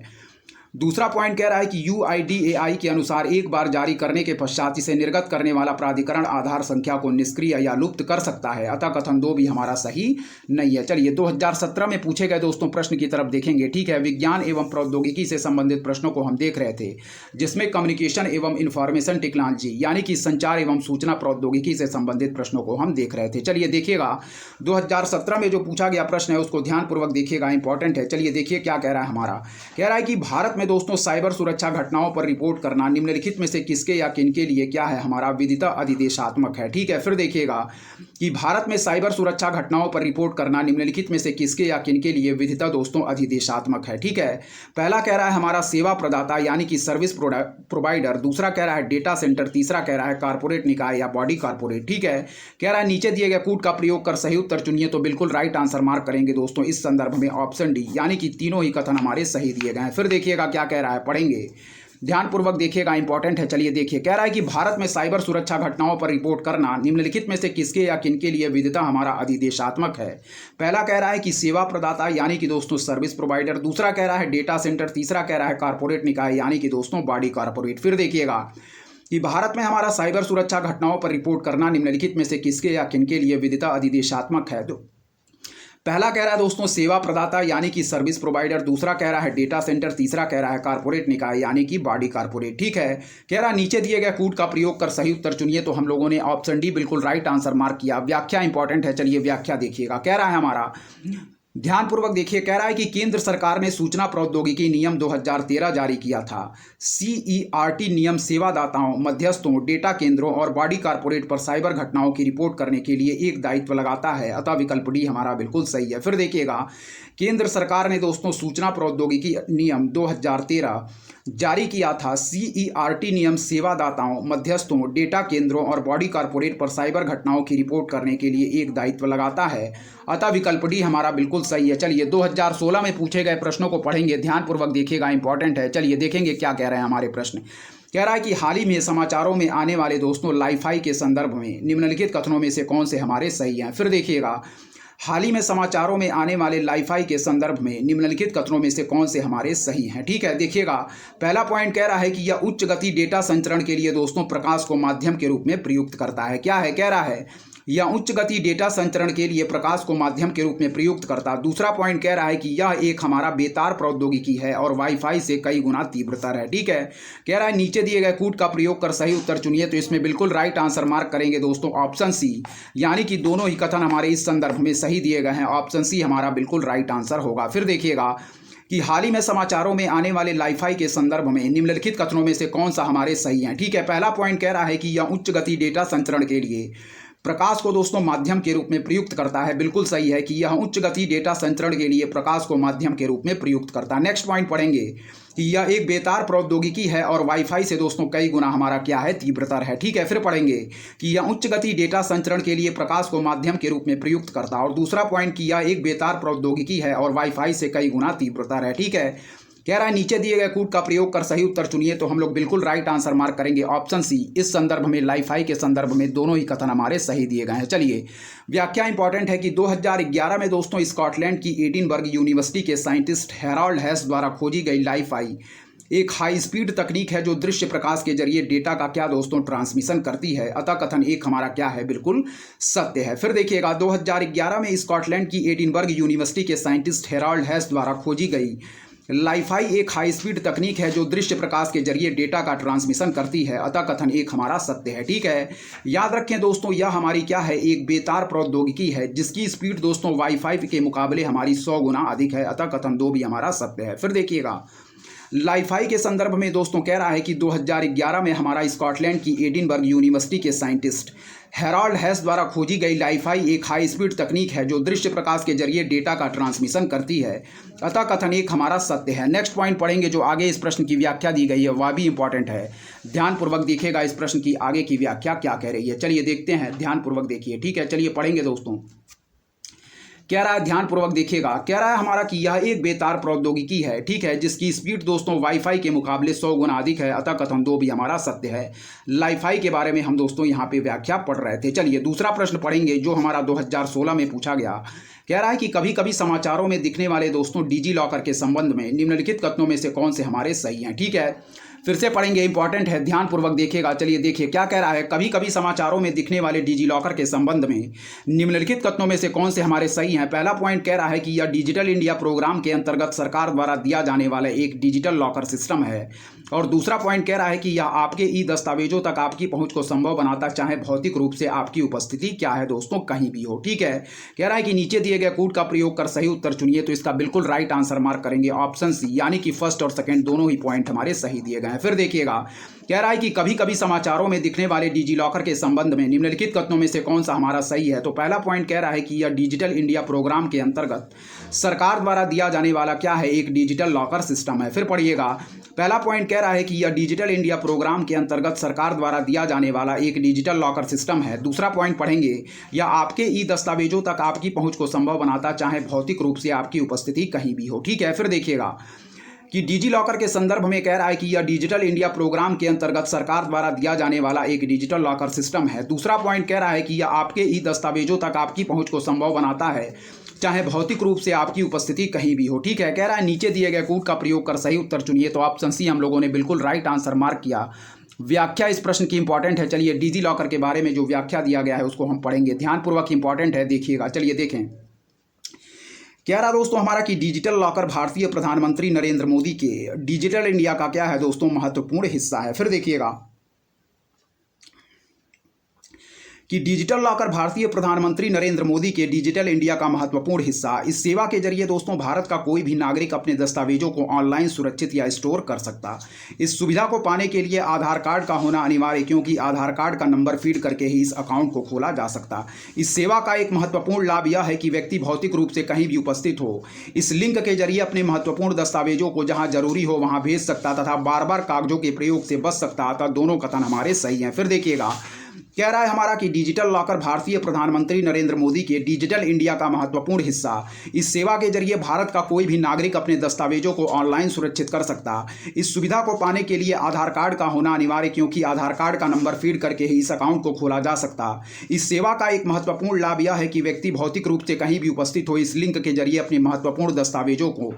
दूसरा पॉइंट कह रहा है कि UIDAI के अनुसार एक बार जारी करने के पश्चात इसे निर्गत करने वाला प्राधिकरण आधार संख्या को निष्क्रिय या लुप्त कर सकता है, अतः कथन 2 भी हमारा सही नहीं है। चलिए 2017 में पूछे गए दोस्तों प्रश्न की तरफ देखेंगे। ठीक है, विज्ञान एवं प्रौद्योगिकी से संबंधित प्रश्नों को हम देख रहे थे, जिसमें कम्युनिकेशन एवं इंफॉर्मेशन टेक्नोलॉजी यानी कि संचार एवं सूचना प्रौद्योगिकी से संबंधित प्रश्नों को हम देख रहे थे। चलिए देखिएगा 2017 में जो पूछा गया प्रश्न है उसको ध्यानपूर्वक देखिएगा, इंपॉर्टेंट है। चलिए देखिए क्या कह रहा है हमारा। कह रहा है कि भारत में दोस्तों साइबर सुरक्षा घटनाओं पर रिपोर्ट करना निम्नलिखित में से किसके या किनके लिए क्या है हमारा विदिता अधिदेशात्मक है। ठीक है, फिर देखिएगा कि भारत में साइबर सुरक्षा घटनाओं पर रिपोर्ट करना निम्नलिखित में से किसके या किनके लिए विदिता दोस्तों अधिदेशात्मक है। ठीक है, पहला कह रहा है हमारा सेवा प्रदाता यानी कि सर्विस प्रोवाइडर, दूसरा कह रहा है डेटा सेंटर, तीसरा कह रहा है कारपोरेट निकाय या बॉडी कारपोरेट। ठीक है, कह रहा है नीचे दिए गए कूट का प्रयोग कर सही उत्तर चुनिए, तो बिल्कुल राइट आंसर मार्क करेंगे दोस्तों इस संदर्भ में ऑप्शन डी, यानी कि तीनों ही कथन हमारे सही दिए गए हैं। फिर देखिएगा क्या कह रहा है, पढ़ेंगे ध्यानपूर्वक देखिएगा, इंपॉर्टेंट है। चलिए देखिए, कह रहा है कि भारत में साइबर सुरक्षा घटनाओं पर रिपोर्ट करना निम्नलिखित में से किसके या किनके लिए विदिता हमारा अधिदेशात्मक है। पहला कह रहा है कि सेवा प्रदाता यानी कि दोस्तों सर्विस प्रोवाइडर, दूसरा कह रहा है डेटा सेंटर, तीसरा कह रहा है कारपोरेट निकाय यानी कि दोस्तों बॉडी कारपोरेट। फिर देखिएगा कि भारत में हमारा साइबर सुरक्षा घटनाओं पर रिपोर्ट करना निम्नलिखित में से किसके या किनके लिए विदिता अधिदेशात्मक है। तो पहला कह रहा है दोस्तों सेवा प्रदाता यानी कि सर्विस प्रोवाइडर, दूसरा कह रहा है डेटा सेंटर, तीसरा कह रहा है कारपोरेट निकाय यानी कि बॉडी कारपोरेट। ठीक है, कह रहा है नीचे दिए गए कूट का प्रयोग कर सही उत्तर चुनिए, तो हम लोगों ने ऑप्शन डी बिल्कुल राइट आंसर मार्क किया। व्याख्या इंपॉर्टेंट है, चलिए व्याख्या देखिएगा। कह रहा है हमारा ध्यानपूर्वक देखिए, कह रहा है कि केंद्र सरकार ने सूचना प्रौद्योगिकी नियम 2013 जारी किया था। CERT नियम सेवादाताओं, मध्यस्थों, डेटा केंद्रों और बॉडी कारपोरेट पर साइबर घटनाओं की रिपोर्ट करने के लिए एक दायित्व लगाता है, अतः विकल्प डी हमारा बिल्कुल सही है। फिर देखिएगा, केंद्र सरकार ने दोस्तों सूचना प्रौद्योगिकी नियम 2013 जारी किया था। CERT नियम सेवादाताओं, मध्यस्थों, डेटा केंद्रों और बॉडी कारपोरेट पर साइबर घटनाओं की रिपोर्ट करने के लिए एक दायित्व लगाता है, अतः विकल्प डी हमारा बिल्कुल सही है। चलिए 2016 में पूछे गए प्रश्नों को पढ़ेंगे, ध्यानपूर्वक देखिएगा, इंपॉर्टेंट है। चलिए देखेंगे क्या कह रहे हैं हमारे प्रश्न। कह रहा है कि हाल ही में समाचारों में आने वाले दोस्तों लाइफाई के संदर्भ में निम्नलिखित कथनों में से कौन से हमारे सही हैं। फिर देखिएगा, हाल ही में समाचारों में आने वाले लाइफाई के संदर्भ में निम्नलिखित कथनों में से कौन से हमारे सही हैं। ठीक है, देखिएगा पहला पॉइंट कह रहा है कि यह उच्च गति डेटा संचरण के लिए दोस्तों प्रकाश को माध्यम के रूप में प्रयुक्त करता है। क्या है, कह रहा है यह उच्च गति डेटा संचरण के लिए प्रकाश को माध्यम के रूप में प्रयुक्त करता। दूसरा पॉइंट कह रहा है कि यह एक हमारा बेतार प्रौद्योगिकी है और वाईफाई से कई गुना तीव्रतर है। ठीक है, कह रहा है नीचे दिए गए कूट का प्रयोग कर सही उत्तर चुनिए, तो इसमें बिल्कुल राइट आंसर मार्क करेंगे दोस्तों ऑप्शन सी, यानी कि दोनों ही कथन हमारे इस संदर्भ में सही दिए गए हैं। ऑप्शन सी हमारा बिल्कुल राइट आंसर होगा। फिर देखिएगा कि हाल ही में समाचारों में आने वाले लाइफाई के संदर्भ में निम्नलिखित कथनों में से कौन सा हमारे सही हैं। ठीक है, पहला पॉइंट कह रहा है कि यह उच्च गति डेटा संचरण के लिए प्रकाश को दोस्तों माध्यम के रूप में प्रयुक्त करता है। बिल्कुल सही है कि यह उच्च गति डेटा संचरण के लिए प्रकाश को माध्यम के रूप में प्रयुक्त करता है। नेक्स्ट पॉइंट पढ़ेंगे कि यह एक बेतार प्रौद्योगिकी है और वाईफाई से दोस्तों कई गुना हमारा क्या है, तीव्रतर है। ठीक है, फिर पढ़ेंगे कि यह उच्च गति डेटा संचरण के लिए प्रकाश को माध्यम के रूप में प्रयुक्त करता है, और दूसरा पॉइंट कि यह एक बेतार प्रौद्योगिकी है और वाईफाई से कई गुना तीव्रतर है। ठीक है, कह रहा है नीचे दिए गए कूट का प्रयोग कर सही उत्तर चुनिए, तो हम लोग बिल्कुल राइट आंसर मार्क करेंगे ऑप्शन सी। इस संदर्भ में लाइफाई के संदर्भ में दोनों ही कथन हमारे सही दिए गए हैं। चलिए व्याख्या इंपॉर्टेंट है कि 2011 में दोस्तों स्कॉटलैंड की एडिनबर्ग यूनिवर्सिटी के साइंटिस्ट हैरोल्ड हेस द्वारा खोजी गई लाइफाई एक हाई स्पीड तकनीक है जो दृश्य प्रकाश के जरिए डेटा का क्या दोस्तों ट्रांसमिशन करती है, अतः कथन एक हमारा क्या है, बिल्कुल सत्य है। फिर देखिएगा 2011 में स्कॉटलैंड की एडिनबर्ग यूनिवर्सिटी के साइंटिस्ट हैरोल्ड हेस द्वारा खोजी गई लाइफाई एक हाई स्पीड तकनीक है जो दृश्य प्रकाश के जरिए डेटा का ट्रांसमिशन करती है, अतः कथन एक हमारा सत्य है। ठीक है, याद रखें दोस्तों यह हमारी क्या है, एक बेतार प्रौद्योगिकी है जिसकी स्पीड दोस्तों वाईफाई के मुकाबले हमारी 100 गुना अधिक है, अतः कथन 2 भी हमारा सत्य है। फिर देखिएगा लाईफाई के संदर्भ में दोस्तों कह रहा है कि 2011 में हमारा स्कॉटलैंड की एडिनबर्ग यूनिवर्सिटी के साइंटिस्ट हेराल्ड हेस द्वारा खोजी गई लाईफाई एक हाई स्पीड तकनीक है जो दृश्य प्रकाश के जरिए डेटा का ट्रांसमिशन करती है। अतः कथन एक हमारा सत्य है। नेक्स्ट पॉइंट पढ़ेंगे जो आगे इस प्रश्न की व्याख्या दी गई है वह भी इंपॉर्टेंट है। ध्यानपूर्वक देखिएगा इस प्रश्न की आगे की व्याख्या क्या कह रही है। चलिए देखते हैं, ध्यानपूर्वक देखिए। ठीक है, चलिए पढ़ेंगे दोस्तों। कह रहा है ध्यानपूर्वक देखिएगा, कह रहा है हमारा कि यह एक बेतार प्रौद्योगिकी है, ठीक है, जिसकी स्पीड दोस्तों वाईफाई के मुकाबले 100 गुना अधिक है। अतः कथन 2 भी हमारा सत्य है। लाईफाई के बारे में हम दोस्तों यहाँ पे व्याख्या पढ़ रहे थे। चलिए दूसरा प्रश्न पढ़ेंगे जो हमारा 2016 में पूछा गया। कह रहा है कि कभी कभी समाचारों में दिखने वाले दोस्तों डिजी लॉकर के संबंध में निम्नलिखित कथनों में से कौन से हमारे सही हैं। ठीक है, फिर से पढ़ेंगे, इंपॉर्टेंट है, ध्यानपूर्वक देखिएगा। चलिए देखिए क्या कह रहा है। कभी कभी समाचारों में दिखने वाले डिजी लॉकर के संबंध में निम्नलिखित कथनों में से कौन से हमारे सही हैं। पहला पॉइंट कह रहा है कि यह डिजिटल इंडिया प्रोग्राम के अंतर्गत सरकार द्वारा दिया जाने वाला एक डिजिटल लॉकर सिस्टम है। और दूसरा पॉइंट कह रहा है कि यह आपके ई दस्तावेजों तक आपकी पहुंच को संभव बनाता, चाहे भौतिक रूप से आपकी उपस्थिति क्या है दोस्तों कहीं भी हो। ठीक है, कह रहा है कि नीचे दिए गए कोड का प्रयोग कर सही उत्तर चुनिए। तो इसका बिल्कुल राइट आंसर मार्क करेंगे ऑप्शन सी, यानी कि फर्स्ट और सेकंड दोनों ही पॉइंट हमारे सही दिए गए हैं। फिर देखिएगा, कह रहा है कि कभी कभी समाचारों में दिखने वाले डिजी लॉकर के संबंध में निम्नलिखित कथनों में से कौन सा हमारा सही है। तो पहला पॉइंट कह रहा है कि यह डिजिटल इंडिया प्रोग्राम के अंतर्गत सरकार द्वारा दिया जाने वाला क्या है, एक डिजिटल लॉकर सिस्टम है। फिर पढ़िएगा, पहला पॉइंट कह रहा है कि यह डिजिटल इंडिया प्रोग्राम के अंतर्गत सरकार द्वारा दिया जाने वाला एक डिजिटल लॉकर सिस्टम है। दूसरा पॉइंट पढ़ेंगे, यह आपके ई दस्तावेजों तक आपकी पहुंच को संभव बनाता, चाहे भौतिक रूप से आपकी उपस्थिति कहीं भी हो। ठीक है, फिर देखिएगा कि डिजी लॉकर के संदर्भ में कह रहा है कि यह डिजिटल इंडिया प्रोग्राम के अंतर्गत सरकार द्वारा दिया जाने वाला एक डिजिटल लॉकर सिस्टम है। दूसरा पॉइंट कह रहा है कि यह आपके ई दस्तावेजों तक आपकी पहुंच को संभव बनाता है, चाहे भौतिक रूप से आपकी उपस्थिति कहीं भी हो। ठीक है, कह रहा है नीचे दिए गए कोड का प्रयोग कर सही उत्तर चुनिए। तो ऑप्शन सी हम लोगों ने बिल्कुल राइट आंसर मार्क किया। व्याख्या इस प्रश्न की इंपॉर्टेंट है। चलिए डिजी लॉकर के बारे में जो व्याख्या दिया गया है उसको हम पढ़ेंगे, ध्यानपूर्वक इंपॉर्टेंट है, देखिएगा। चलिए देखें, कह रहा दोस्तों हमारा कि डिजिटल लॉकर भारतीय प्रधानमंत्री नरेंद्र मोदी के डिजिटल इंडिया का क्या है दोस्तों, महत्वपूर्ण हिस्सा है। फिर देखिएगा कि डिजिटल लॉकर भारतीय प्रधानमंत्री नरेंद्र मोदी के डिजिटल इंडिया का महत्वपूर्ण हिस्सा। इस सेवा के जरिए दोस्तों भारत का कोई भी नागरिक अपने दस्तावेजों को ऑनलाइन सुरक्षित या स्टोर कर सकता। इस सुविधा को पाने के लिए आधार कार्ड का होना अनिवार्य, क्योंकि आधार कार्ड का नंबर फीड करके ही इस अकाउंट को खोला जा सकता। इस सेवा का एक महत्वपूर्ण लाभ यह है कि व्यक्ति भौतिक रूप से कहीं भी उपस्थित हो, इस लिंक के जरिए अपने महत्वपूर्ण दस्तावेजों को जहां जरूरी हो वहां भेज सकता तथा बार बार कागजों के प्रयोग से बच सकता। अतः दोनों कथन हमारे सही हैं। फिर देखिएगा, कह रहा है हमारा कि डिजिटल लॉकर भारतीय प्रधानमंत्री नरेंद्र मोदी के डिजिटल इंडिया का महत्वपूर्ण हिस्सा। इस सेवा के जरिए भारत का कोई भी नागरिक अपने दस्तावेजों को ऑनलाइन सुरक्षित कर सकता। इस सुविधा को पाने के लिए आधार कार्ड का होना अनिवार्य, क्योंकि आधार कार्ड का नंबर फीड करके ही इस अकाउंट को खोला जा सकता। इस सेवा का एक महत्वपूर्ण लाभ यह है कि व्यक्ति भौतिक रूप से कहीं भी उपस्थित हो, इस लिंक के जरिए अपने महत्वपूर्ण दस्तावेजों को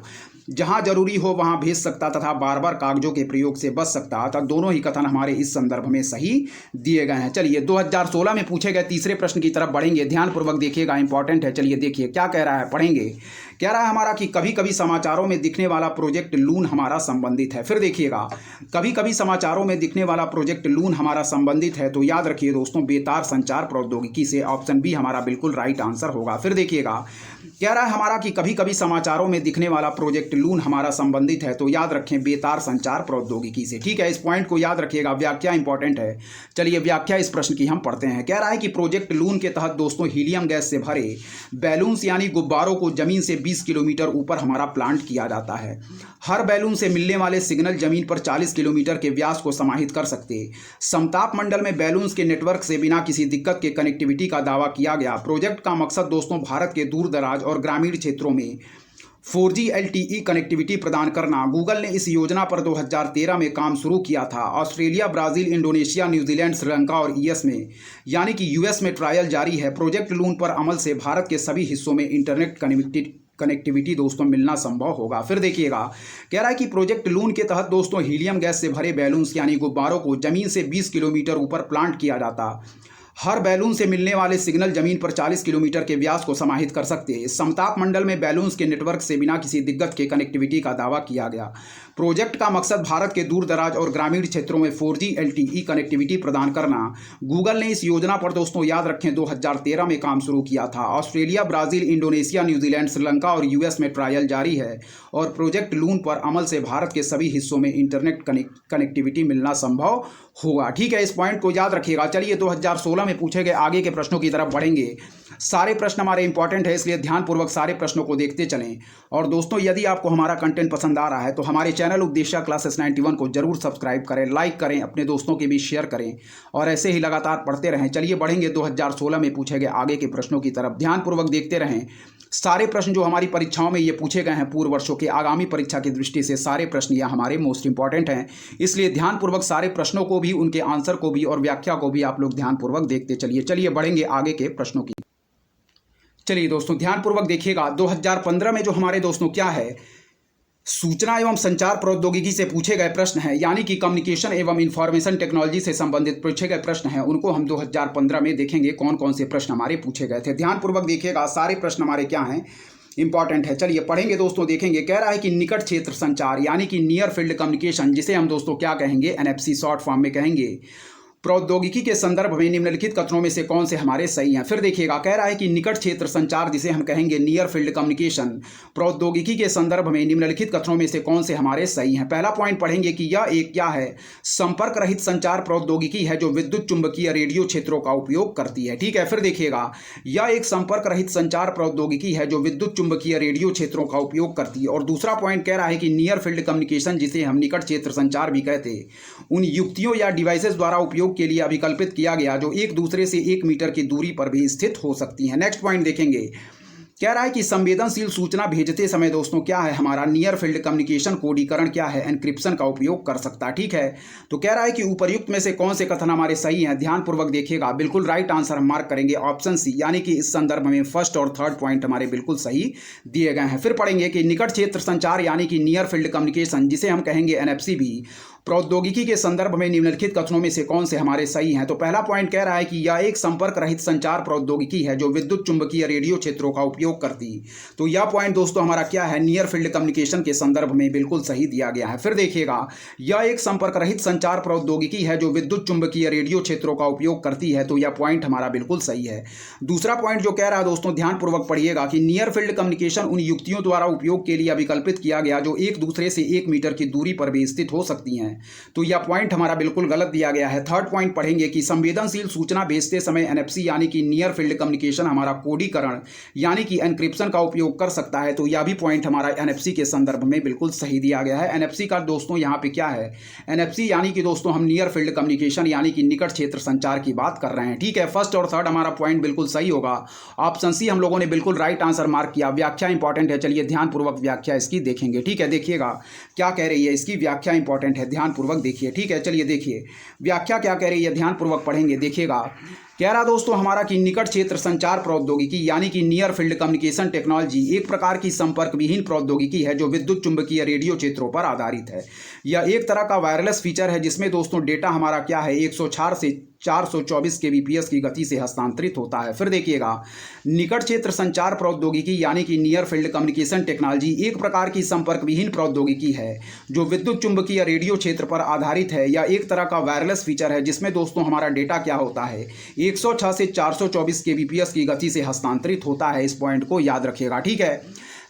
जहां जरूरी हो वहां भेज सकता तथा बार बार कागजों के प्रयोग से बच सकता। अतः दोनों ही कथन हमारे इस संदर्भ में सही दिए गए हैं। चलिए 2016 में पूछे गए तीसरे प्रश्न की तरफ बढ़ेंगे, ध्यानपूर्वक देखिएगा, इंपॉर्टेंट है। चलिए देखिए क्या कह रहा है, पढ़ेंगे। कह रहा है हमारा कि कभी कभी समाचारों में दिखने वाला प्रोजेक्ट लून हमारा संबंधित है। फिर देखिएगा, कभी कभी समाचारों में दिखने वाला प्रोजेक्ट लून हमारा संबंधित है। तो याद रखिए दोस्तों बेतार संचार प्रौद्योगिकी से, ऑप्शन बी हमारा बिल्कुल राइट आंसर होगा। फिर देखिएगा, कह रहा है हमारा कि कभी कभी समाचारों में दिखने वाला प्रोजेक्ट लून हमारा संबंधित है। तो याद रखें बेतार संचार प्रौद्योगिकी से। ठीक है, इस पॉइंट को याद रखिएगा, व्याख्या इंपॉर्टेंट है। चलिए व्याख्या इस प्रश्न की हम पढ़ते हैं। कह रहा है कि प्रोजेक्ट लून के तहत दोस्तों हीलियम गैस से भरे बैलून्स यानी गुब्बारों को जमीन से 20 किलोमीटर ऊपर हमारा प्लांट किया जाता है। हर बैलून से मिलने वाले सिग्नल जमीन पर 40 किलोमीटर के व्यास को समाहित कर सकते। समताप मंडल में बैलून्स के नेटवर्क से बिना किसी दिक्कत के कनेक्टिविटी का दावा किया गया। प्रोजेक्ट का मकसद दोस्तों भारत के दूर दराज और ग्रामीण क्षेत्रों में 4G LTE कनेक्टिविटी प्रदान करना। गूगल ने इस योजना पर 2013 में काम शुरू किया था। Australia, Brazil, Indonesia, New Zealand, Sri Lanka और यूएस में यानी कि यूएस में ट्रायल जारी है। प्रोजेक्ट लून पर अमल से भारत के सभी हिस्सों में इंटरनेट कनेक्टिविटी दोस्तों मिलना संभव होगा। फिर देखिएगा, कह रहा है कि प्रोजेक्ट लून के तहत दोस्तों हीलियम गैस से भरे बैलून्स यानी गुब्बारों को जमीन से 20 किलोमीटर ऊपर प्लांट किया जाता। हर बैलून से मिलने वाले सिग्नल जमीन पर 40 किलोमीटर के व्यास को समाहित कर सकते हैं। समताप मंडल में बैलून्स के नेटवर्क से बिना किसी दिक्कत के कनेक्टिविटी का दावा किया गया। प्रोजेक्ट का मकसद भारत के दूर दराज और ग्रामीण क्षेत्रों में 4G LTE कनेक्टिविटी प्रदान करना। गूगल ने इस योजना पर दोस्तों याद रखें 2013 में काम शुरू किया था। Australia, Brazil, Indonesia, New Zealand, Sri Lanka और यूएस में ट्रायल जारी है और प्रोजेक्ट लून पर अमल से भारत के सभी हिस्सों में इंटरनेट कनेक्टिविटी मिलना संभव होगा। ठीक है, इस पॉइंट को याद रखिएगा। चलिए 2016 में पूछे गए आगे के प्रश्नों की तरफ बढ़ेंगे। सारे प्रश्न हमारे इंपॉर्टेंट है, इसलिए ध्यानपूर्वक सारे प्रश्नों को देखते चलें। और दोस्तों यदि आपको हमारा कंटेंट पसंद आ रहा है तो हमारे चैनल उपदेशा क्लासेस 91 को जरूर सब्सक्राइब करें, लाइक करें, अपने दोस्तों के बीच शेयर करें और ऐसे ही लगातार पढ़ते रहें। चलिए बढ़ेंगे 2016 में पूछे गए आगे के प्रश्नों की तरफ। ध्यानपूर्वक देखते रहें। सारे प्रश्न जो हमारी परीक्षाओं में ये पूछे गए हैं पूर्व वर्षों के, आगामी परीक्षा की दृष्टि से सारे प्रश्न ये हमारे मोस्ट इंपॉर्टेंट हैं, इसलिए ध्यानपूर्वक सारे प्रश्नों को भी, उनके आंसर को भी और व्याख्या को भी आप लोग ध्यानपूर्वक देखते चलिए। चलिए बढ़ेंगे आगे के प्रश्नों की। चलिए दोस्तों ध्यानपूर्वक देखिएगा। 2015 में जो हमारे दोस्तों क्या है, सूचना एवं संचार प्रौद्योगिकी से पूछे गए प्रश्न हैं, यानी कि कम्युनिकेशन एवं इंफॉर्मेशन टेक्नोलॉजी से संबंधित पूछे गए प्रश्न हैं, उनको हम 2015 में देखेंगे कौन कौन से प्रश्न हमारे पूछे गए थे। ध्यानपूर्वक देखिएगा, सारे प्रश्न हमारे क्या हैं, इंपॉर्टेंट है। चलिए पढ़ेंगे दोस्तों, देखेंगे। कह रहा है कि निकट क्षेत्र संचार यानी कि नियर फील्ड कम्युनिकेशन, जिसे हम दोस्तों क्या कहेंगे, NFC शॉर्ट फॉर्म में कहेंगे, प्रौद्योगिकी के संदर्भ में निम्नलिखित कथनों में से कौन से हमारे सही हैं। फिर देखिएगा, कह रहा है कि निकट क्षेत्र संचार, जिसे हम कहेंगे नियर फील्ड कम्युनिकेशन, प्रौद्योगिकी के संदर्भ में निम्नलिखित कथनों में से कौन से हमारे सही हैं। पहला पॉइंट पढ़ेंगे कि यह एक क्या है, संपर्क रहित संचार प्रौद्योगिकी है जो विद्युत चुंबकीय रेडियो क्षेत्रों का उपयोग करती है। ठीक है, फिर देखिएगा, यह एक संपर्क रहित संचार प्रौद्योगिकी है जो विद्युत चुंबकीय रेडियो क्षेत्रों का उपयोग करती है। और दूसरा पॉइंट कह रहा है कि नियर फील्ड कम्युनिकेशन, जिसे हम निकट क्षेत्र संचार भी कहते हैं, उन युक्तियों या डिवाइसेस द्वारा उपयोग के लिए अभिकल्पित किया गया जो एक दूसरे से 1 मीटर की दूरी पर भी स्थित हो सकती हैं। नेक्स्ट पॉइंट देखेंगे, कह रहा है कि संवेदनशील सूचना भेजते समय दोस्तों क्या है हमारा, नियर फील्ड कम्युनिकेशन कोडीकरण क्या है, एनक्रिप्शन का उपयोग कर सकता है। ठीक है, तो कह रहा है कि उपर्युक्त में से कौन से कथन हमारे सही हैं। ध्यानपूर्वक देखिएगा, बिल्कुल राइट आंसर हम मार्क करेंगे ऑप्शन सी, यानी कि इस संदर्भ में फर्स्ट और थर्ड पॉइंट हमारे बिल्कुल सही दिए गए हैं। फिर पढ़ेंगे कि निकट क्षेत्र संचार यानी कि नियर फील्ड कम्युनिकेशन, जिसे हम कहेंगे NFC भी, प्रौद्योगिकी के संदर्भ में निम्नलिखित कथनों में से कौन से हमारे सही हैं। तो पहला पॉइंट कह रहा है कि यह एक संपर्क रहित संचार प्रौद्योगिकी है जो विद्युत चुंबकीय रेडियो क्षेत्रों का उपयोग करती है। तो यह पॉइंट दोस्तों हमारा क्या है, नियर फील्ड कम्युनिकेशन के संदर्भ में बिल्कुल सही दिया गया है। फिर देखिएगा, यह एक संपर्क रहित संचार प्रौद्योगिकी है जो विद्युत चुंबकीय रेडियो क्षेत्रों का उपयोग करती है। तो यह पॉइंट हमारा बिल्कुल सही है। दूसरा पॉइंट जो कह रहा है दोस्तों, ध्यानपूर्वक पढ़िएगा, कि नियर फील्ड कम्युनिकेशन उन युक्तियों द्वारा उपयोग के लिए अभिकल्पित किया गया जो एक दूसरे से 1 मीटर की दूरी पर भी स्थित हो सकती हैं। तो यह पॉइंट हमारा बिल्कुल गलत दिया गया है। थर्ड पॉइंट पढ़ेंगे कि संवेदनशील सूचना भेजते समय NFC यानी कि नियर फील्ड कम्युनिकेशन हमारा कोडीकरण यानी कि एनक्रिप्शन का उपयोग कर सकता है। तो यह भी पॉइंट हमारा NFC के संदर्भ में बिल्कुल सही दिया गया है। NFC का दोस्तों यहाँ पे क्या है, NFC यानी कि दोस्तों हम नियर फील्ड कम्युनिकेशन यानी कि निकट क्षेत्र संचार की बात कर रहे हैं। ठीक है, फर्स्ट और थर्ड हमारा पॉइंट बिल्कुल सही होगा। ऑप्शन सी हम लोगों ने बिल्कुल राइट आंसर मार्क किया। व्याख्या इंपॉर्टेंट है, चलिए ध्यानपूर्वक व्याख्या इसकी देखेंगे। ठीक है, देखिएगा क्या कह रही है, इसकी व्याख्या इंपॉर्टेंट है, ध्यानपूर्वक देखिए। ठीक है, चलिए देखिए व्याख्या क्या कह रही है, ध्यानपूर्वक पढ़ेंगे। देखिएगा, कह रहा दोस्तों हमारा कि निकट क्षेत्र संचार प्रौद्योगिकी यानी कि नियर फील्ड कम्युनिकेशन टेक्नोलॉजी एक प्रकार की संपर्क विहीन प्रौद्योगिकी है जो विद्युत चुंबकीय रेडियो क्षेत्रों पर आधारित है। यह एक तरह का वायरलेस फीचर है जिसमें दोस्तों डेटा हमारा क्या है, 104 से 424 kbps की गति से हस्तांतरित होता है। फिर देखिएगा, निकट क्षेत्र संचार प्रौद्योगिकी यानी कि नियर फील्ड कम्युनिकेशन टेक्नोलॉजी एक प्रकार की संपर्क विहीन प्रौद्योगिकी है जो विद्युत चुंबकीय रेडियो क्षेत्र पर आधारित है। यह एक तरह का वायरलेस फीचर है जिसमें दोस्तों हमारा डेटा क्या होता है, 106 से 424 kbps की गति से हस्तांतरित होता है। इस पॉइंट को याद रखिएगा। ठीक है,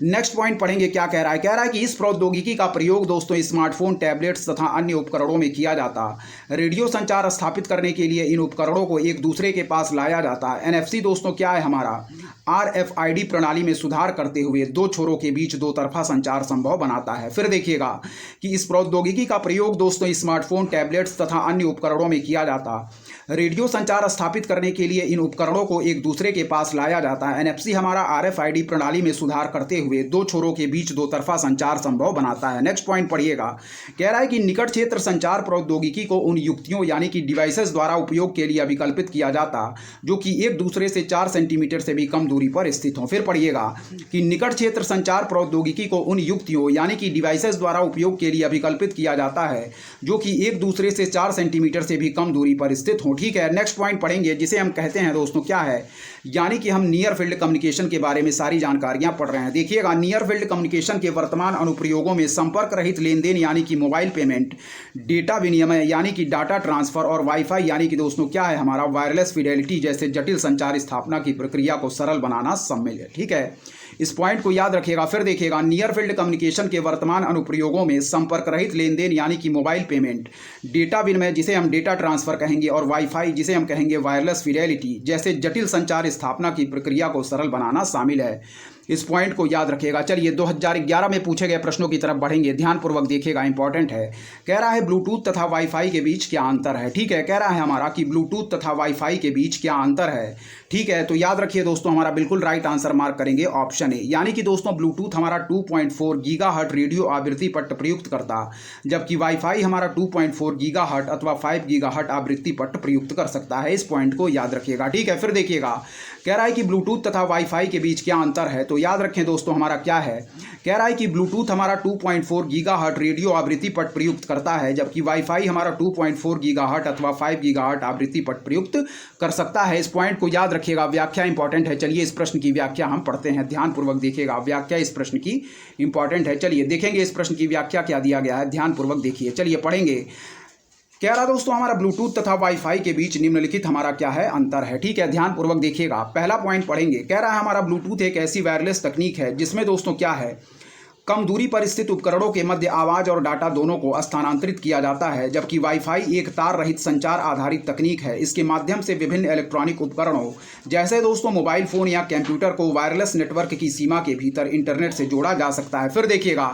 नेक्स्ट पॉइंट पढ़ेंगे क्या कह रहा है कि इस प्रौद्योगिकी का प्रयोग दोस्तों स्मार्टफोन, टैबलेट्स तथा अन्य उपकरणों में किया जाता। रेडियो संचार स्थापित करने के लिए इन उपकरणों को एक दूसरे के पास लाया जाता है। NFC दोस्तों क्या है हमारा, RFID प्रणाली में सुधार करते हुए दो छोरों के बीच दो तरफा संचार संभव बनाता है। फिर देखिएगा कि इस प्रौद्योगिकी का प्रयोग दोस्तों स्मार्टफोन, टैबलेट्स तथा अन्य उपकरणों में किया जाता। रेडियो संचार स्थापित करने के लिए इन उपकरणों को एक दूसरे के पास लाया जाता है। NFC हमारा RFID प्रणाली में सुधार करते हुए दो छोरों के बीच दो तरफा संचार संभव बनाता है। नेक्स्ट पॉइंट पढ़िएगा, कह रहा है कि निकट क्षेत्र संचार प्रौद्योगिकी को उन युक्तियों यानी कि डिवाइसेस द्वारा उपयोग के लिए अभिकल्पित किया जाता जो कि एक दूसरे से 4 सेंटीमीटर से भी कम दूरी पर स्थित हो। फिर पढ़िएगा कि निकट क्षेत्र संचार प्रौद्योगिकी को उन युक्तियों यानी कि डिवाइसेस द्वारा उपयोग के लिए अभिकल्पित किया जाता है जो कि एक दूसरे से 4 सेंटीमीटर से भी कम दूरी पर स्थित हो। ठीक है। नेक्स्ट पॉइंट पढ़ेंगे जिसे हम कहते हैं दोस्तों क्या है, यानी कि हम नियर फील्ड कम्युनिकेशन के बारे में सारी जानकारियां पढ़ रहे हैं। देखिएगा, नियर फील्ड कम्युनिकेशन के वर्तमान अनुप्रयोगों में संपर्क रहित लेन देन यानी कि मोबाइल पेमेंट, डेटा विनिमय यानी कि डाटा ट्रांसफर और वाईफाई यानी कि दोस्तों क्या है हमारा वायरलेस फिडेलिटी जैसे जटिल संचार स्थापना की प्रक्रिया को सरल बनाना शामिल है। ठीक है, इस पॉइंट को याद रखिएगा। फिर देखिएगा, नियर फील्ड कम्युनिकेशन के वर्तमान अनुप्रयोगों में संपर्क रहित लेन देन यानी कि मोबाइल पेमेंट, डेटा विनिमय जिसे हम डेटा ट्रांसफर कहेंगे और वाईफाई जिसे हम कहेंगे वायरलेस फिडेलिटी जैसे जटिल संचार स्थापना की प्रक्रिया को सरल बनाना शामिल है। इस पॉइंट को याद रखिएगा। चलिए 2011 में पूछे गए प्रश्नों की तरफ बढ़ेंगे, ध्यानपूर्वक देखिएगा, इंपॉर्टेंट है। कह रहा है ब्लूटूथ तथा वाईफाई के बीच क्या अंतर है। ठीक है, कह रहा है हमारा कि ब्लूटूथ तथा वाईफाई के बीच क्या अंतर है। ठीक है, तो याद रखिए दोस्तों, हमारा बिल्कुल राइट आंसर मार्क करेंगे ऑप्शन ए, यानी कि दोस्तों ब्लूटूथ हमारा 2.4 गीगाहर्ट्ज रेडियो आवृत्ति पट्ट प्रयुक्त करता, जबकि वाईफाई हमारा 2.4 गीगाहर्ट्ज अथवा 5 गीगाहर्ट्ज आवृत्ति पट्ट प्रयुक्त कर सकता है। इस पॉइंट को याद रखिएगा। ठीक है, फिर देखिएगा, कह रहा है कि ब्लूटूथ तथा वाईफाई के बीच क्या अंतर है। तो याद रखें दोस्तों, हमारा क्या है, कह रहा है कि ब्लूटूथ हमारा 2.4 गीगाहर्ट्ज रेडियो आवृत्ति पट्ट प्रयुक्त करता है, जबकि वाईफाई हमारा 2.4 गीगाहर्ट्ज अथवा 5 गीगाहर्ट्ज आवृत्ति पट्ट प्रयुक्त कर सकता है। इस पॉइंट को याद रखिएगा। व्याख्या इंपॉर्टेंट है। चलिए इस प्रश्न की व्याख्या हम पढ़ते हैं, ध्यानपूर्वक देखिएगा। व्याख्या इस प्रश्न की इंपॉर्टेंट है। चलिए देखेंगे इस प्रश्न की व्याख्या क्या दिया गया है, ध्यानपूर्वक देखिए। चलिए पढ़ेंगे। कह रहा दोस्तों हमारा ब्लूटूथ तथा वाईफाई के बीच निम्नलिखित हमारा क्या है अंतर है। ठीक है, ध्यानपूर्वक देखिएगा। पहला पॉइंट पढ़ेंगे। कह रहा है हमारा ब्लूटूथ एक ऐसी वायरलेस तकनीक है जिसमें दोस्तों क्या है, कम दूरी पर स्थित उपकरणों के मध्य आवाज़ और डाटा दोनों को स्थानांतरित किया जाता है, जबकि वाईफाई एक तार रहित संचार आधारित तकनीक है। इसके माध्यम से विभिन्न इलेक्ट्रॉनिक उपकरणों जैसे दोस्तों मोबाइल फोन या कंप्यूटर को वायरलेस नेटवर्क की सीमा के भीतर इंटरनेट से जोड़ा जा सकता है। फिर देखिएगा,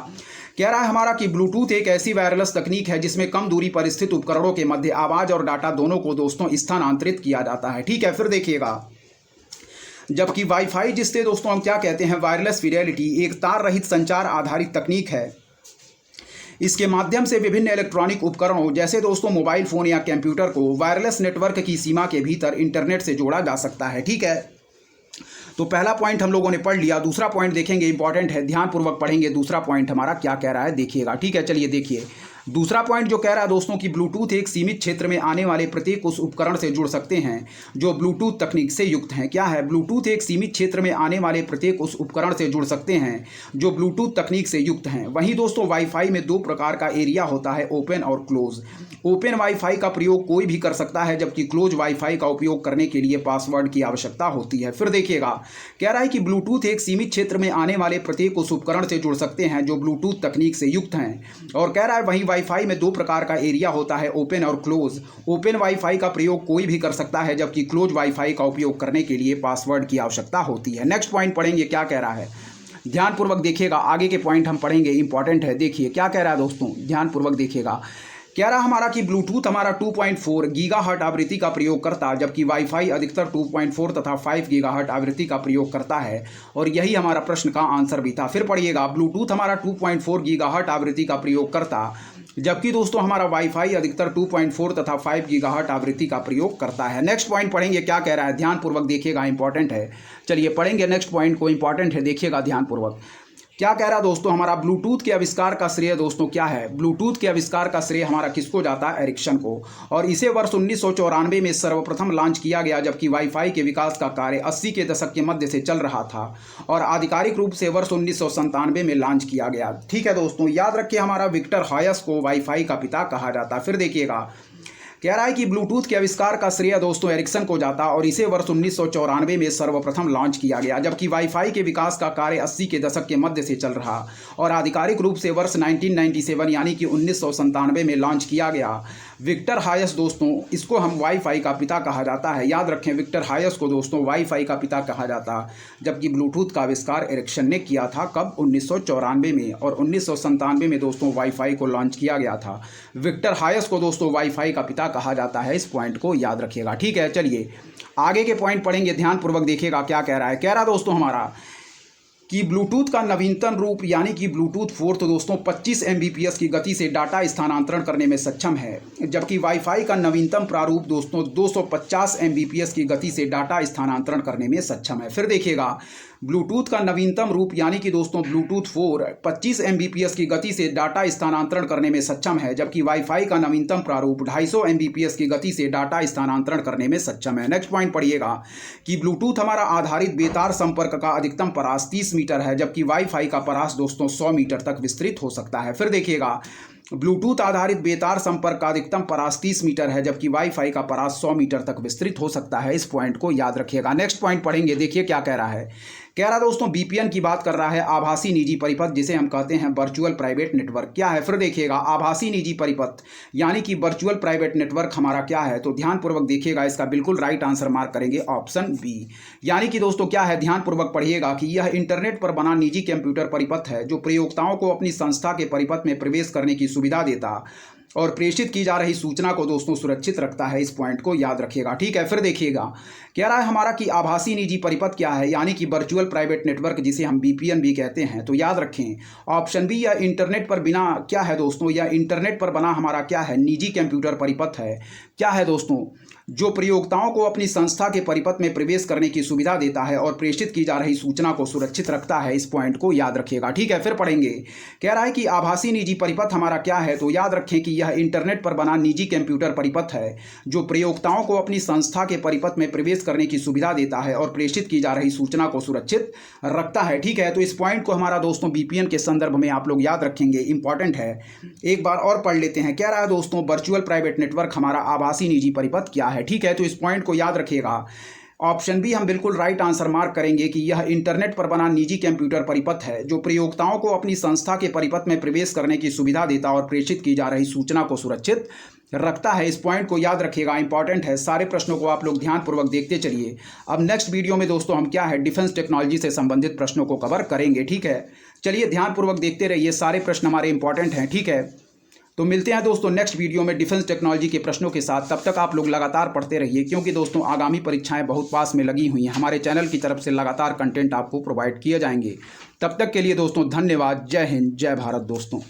कह रहा है हमारा कि ब्लूटूथ एक ऐसी वायरलेस तकनीक है जिसमें कम दूरी पर स्थित उपकरणों के मध्य आवाज़ और डाटा दोनों को दोस्तों स्थानांतरित किया जाता है। ठीक है, फिर देखिएगा, जबकि वाईफाई जिससे दोस्तों हम क्या कहते हैं वायरलेस फिडेलिटी एक तार रहित संचार आधारित तकनीक है। इसके माध्यम से विभिन्न इलेक्ट्रॉनिक उपकरणों जैसे दोस्तों मोबाइल फोन या कंप्यूटर को वायरलेस नेटवर्क की सीमा के भीतर इंटरनेट से जोड़ा जा सकता है। ठीक है, तो पहला पॉइंट हम लोगों ने पढ़ लिया। दूसरा पॉइंट देखेंगे, इंपॉर्टेंट है, ध्यानपूर्वक पढ़ेंगे। दूसरा पॉइंट हमारा क्या कह रहा है देखिएगा। ठीक है, चलिए देखिए दूसरा पॉइंट जो कह रहा है दोस्तों कि ब्लूटूथ एक सीमित क्षेत्र में आने वाले प्रत्येक उस उपकरण से जुड़ सकते हैं जो ब्लूटूथ तकनीक से युक्त हैं। क्या है, ब्लूटूथ एक सीमित क्षेत्र में आने वाले प्रत्येक उस उपकरण से जुड़ सकते हैं जो ब्लूटूथ तकनीक से युक्त हैं। वहीं दोस्तों वाईफाई में दो प्रकार का एरिया होता है, ओपन और क्लोज। ओपन वाईफाई का प्रयोग कोई भी कर सकता है, जबकि क्लोज वाईफाई का उपयोग करने के लिए पासवर्ड की आवश्यकता होती है। फिर देखिएगा, कह रहा है कि ब्लूटूथ एक सीमित क्षेत्र में आने वाले प्रत्येक उस उपकरण से जुड़ सकते हैं जो ब्लूटूथ तकनीक से युक्त हैं। और कह रहा है वहीं वाईफाई में दो प्रकार का एरिया होता है, ओपन और क्लोज। ओपन वाईफाई का प्रयोग कोई भी कर सकता है, जबकि क्लोज वाईफाई का उपयोग करने के लिए पासवर्ड की आवश्यकता होती है। नेक्स्ट पॉइंट पढ़ेंगे, क्या कह रहा है ध्यानपूर्वक देखिएगा। आगे के पॉइंट हम पढ़ेंगे, इंपॉर्टेंट है। देखिए क्या कह रहा है दोस्तों, ध्यानपूर्वक देखिएगा। कह रहा हमारा कि ब्लूटूथ हमारा 2.4 गीगाहर्ट्ज आवृत्ति का प्रयोग करता, जबकि वाईफाई अधिकतर 2.4 तथा 5 गीगाहर्ट्ज आवृत्ति का प्रयोग करता है। और यही हमारा प्रश्न का आंसर भी था। फिर पढ़िएगा, ब्लूटूथ हमारा 2.4 गीगाहर्ट्ज आवृत्ति का प्रयोग करता, जबकि दोस्तों हमारा वाईफाई अधिकतर 2.4 तथा 5 गीगाहर्ट्ज आवृत्ति का प्रयोग करता है। नेक्स्ट पॉइंट पढ़ेंगे, क्या कह रहा है ध्यानपूर्वक देखिएगा, इंपॉर्टेंट है। चलिए पढ़ेंगे नेक्स्ट पॉइंट को, इंपॉर्टेंट है, देखिएगा ध्यानपूर्वक। क्या कह रहा है दोस्तों, हमारा ब्लूटूथ के आविष्कार का श्रेय दोस्तों क्या है, ब्लूटूथ के आविष्कार का श्रेय हमारा किसको जाता है, एरिक्सन को। और इसे वर्ष 1994 में सर्वप्रथम लॉन्च किया गया, जबकि वाईफाई के विकास का कार्य 80 के दशक के मध्य से चल रहा था और आधिकारिक रूप से वर्ष 1997 में लॉन्च किया गया। ठीक है दोस्तों, याद रखिए हमारा विक्टर हायस को वाईफाई का पिता कहा जाता है। फिर देखिएगा, कह रहा है कि ब्लूटूथ के आविष्कार का श्रेय दोस्तों एरिक्सन को जाता और इसे वर्ष 1994 में सर्वप्रथम लॉन्च किया गया, जबकि वाईफाई के विकास का कार्य 80 के दशक के मध्य से चल रहा और आधिकारिक रूप से वर्ष 1997 यानी कि 1997 में लॉन्च किया गया। विक्टर हायस दोस्तों, इसको हम वाईफाई का पिता कहा जाता है। याद रखें, विक्टर हायस को दोस्तों वाईफाई का पिता कहा जाता, जबकि ब्लूटूथ का आविष्कार एरिक्सन ने किया था। कब, 1994 में। और 1997 में दोस्तों वाईफाई को लॉन्च किया गया था। विक्टर हायस को दोस्तों वाईफाई का पिता कहा जाता है। इस पॉइंट को याद रखिएगा। ठीक है, चलिए आगे के पॉइंट पढ़ेंगे, ध्यानपूर्वक देखिएगा क्या कह रहा है। कह रहा दोस्तों हमारा कि ब्लूटूथ का नवीनतम रूप यानी कि ब्लूटूथ 4 तो दोस्तों 25 Mbps की गति से डाटा स्थानांतरण करने में सक्षम है, जबकि वाईफाई का नवीनतम प्रारूप दोस्तों 250 Mbps की गति से डाटा स्थानांतरण करने में सक्षम है। फिर देखिएगा, ब्लूटूथ का नवीनतम रूप यानी कि दोस्तों ब्लूटूथ 4 25 Mbps की गति से डाटा स्थानांतरण करने में सक्षम है, जबकि वाईफाई का नवीनतम प्रारूप 250 Mbps की गति से डाटा स्थानांतरण करने में सक्षम है। नेक्स्ट पॉइंट पढ़िएगा कि ब्लूटूथ हमारा आधारित बेतार संपर्क का अधिकतम परास 30 मीटर है, जबकि वाईफाई का परास दोस्तों 100 मीटर तक विस्तृत हो सकता है। फिर देखिएगा, ब्लूटूथ आधारित बेतार संपर्क का अधिकतम परास 30 मीटर है, जबकि वाईफाई का परास 100 मीटर तक विस्तृत हो सकता है। इस पॉइंट को याद रखिएगा। नेक्स्ट पॉइंट पढ़ेंगे, देखिए क्या कह रहा है। कह रहा दोस्तों बीपीएन की बात कर रहा है, आभासी निजी परिपथ जिसे हम कहते हैं वर्चुअल प्राइवेट नेटवर्क। क्या है? फिर देखिएगा, आभासी निजी परिपथ यानी कि वर्चुअल प्राइवेट नेटवर्क हमारा क्या है, तो ध्यानपूर्वक देखिएगा, इसका बिल्कुल राइट आंसर मार्क करेंगे ऑप्शन बी। यानी कि दोस्तों क्या है, ध्यानपूर्वक पढ़िएगा कि यह इंटरनेट पर बना निजी कंप्यूटर परिपथ है जो प्रयोक्ताओं को अपनी संस्था के परिपथ में प्रवेश करने की सुविधा देता और प्रेषित की जा रही सूचना को दोस्तों सुरक्षित रखता है। इस पॉइंट को याद रखिएगा। ठीक है, फिर देखिएगा, कह रहा है हमारा कि आभासी निजी परिपथ क्या है, यानी कि वर्चुअल प्राइवेट नेटवर्क जिसे हम बीपीएन भी कहते हैं। तो याद रखें ऑप्शन बी, या इंटरनेट पर बिना क्या है दोस्तों, या इंटरनेट पर बना हमारा क्या है, निजी कंप्यूटर परिपथ है। क्या है दोस्तों, जो प्रयोक्ताओं को अपनी संस्था के परिपथ में प्रवेश करने की सुविधा देता है और प्रेषित की जा रही सूचना को सुरक्षित रखता है। इस पॉइंट को याद रखिएगा। ठीक है, फिर पढ़ेंगे, कह रहा है कि आभासी निजी परिपथ हमारा क्या है, तो याद रखें कि यह इंटरनेट पर बना निजी कंप्यूटर परिपथ है जो प्रयोक्ताओं को अपनी संस्था के परिपथ में प्रवेश करने की सुविधा देता है और प्रेषित की जा रही सूचना को सुरक्षित रखता है। ठीक है, तो इस पॉइंट को हमारा दोस्तों बीपीएन के संदर्भ में आप लोग याद रखेंगे, इंपॉर्टेंट है। एक बार और पढ़ लेते हैं। कह रहा है दोस्तों वर्चुअल प्राइवेट नेटवर्क हमारा आभासी निजी परिपथ क्या है। ठीक है, तो इस पॉइंट को याद रखिएगा। ऑप्शन बी हम बिल्कुल राइट आंसर मार्क करेंगे कि यह इंटरनेट पर बना निजी कंप्यूटर परिपथ है जो प्रयोक्ताओं को अपनी संस्था के परिपथ में प्रवेश करने की सुविधा देता और प्रेषित की जा रही सूचना को सुरक्षित रखता है। इस पॉइंट को याद रखिएगा, इंपॉर्टेंट है। सारे प्रश्नों को आप लोग ध्यानपूर्वक देखते चलिए। अब नेक्स्ट वीडियो में दोस्तों हम क्या है, डिफेंस टेक्नोलॉजी से संबंधित प्रश्नों को कवर करेंगे। ठीक है, चलिए ध्यानपूर्वक देखते रहिए, सारे प्रश्न हमारे इंपॉर्टेंट हैं। ठीक है, तो मिलते हैं दोस्तों नेक्स्ट वीडियो में डिफेंस टेक्नोलॉजी के प्रश्नों के साथ। तब तक आप लोग लगातार पढ़ते रहिए, क्योंकि दोस्तों आगामी परीक्षाएं बहुत पास में लगी हुई हैं। हमारे चैनल की तरफ से लगातार कंटेंट आपको प्रोवाइड किए जाएंगे। तब तक के लिए दोस्तों धन्यवाद। जय हिंद, जय भारत दोस्तों।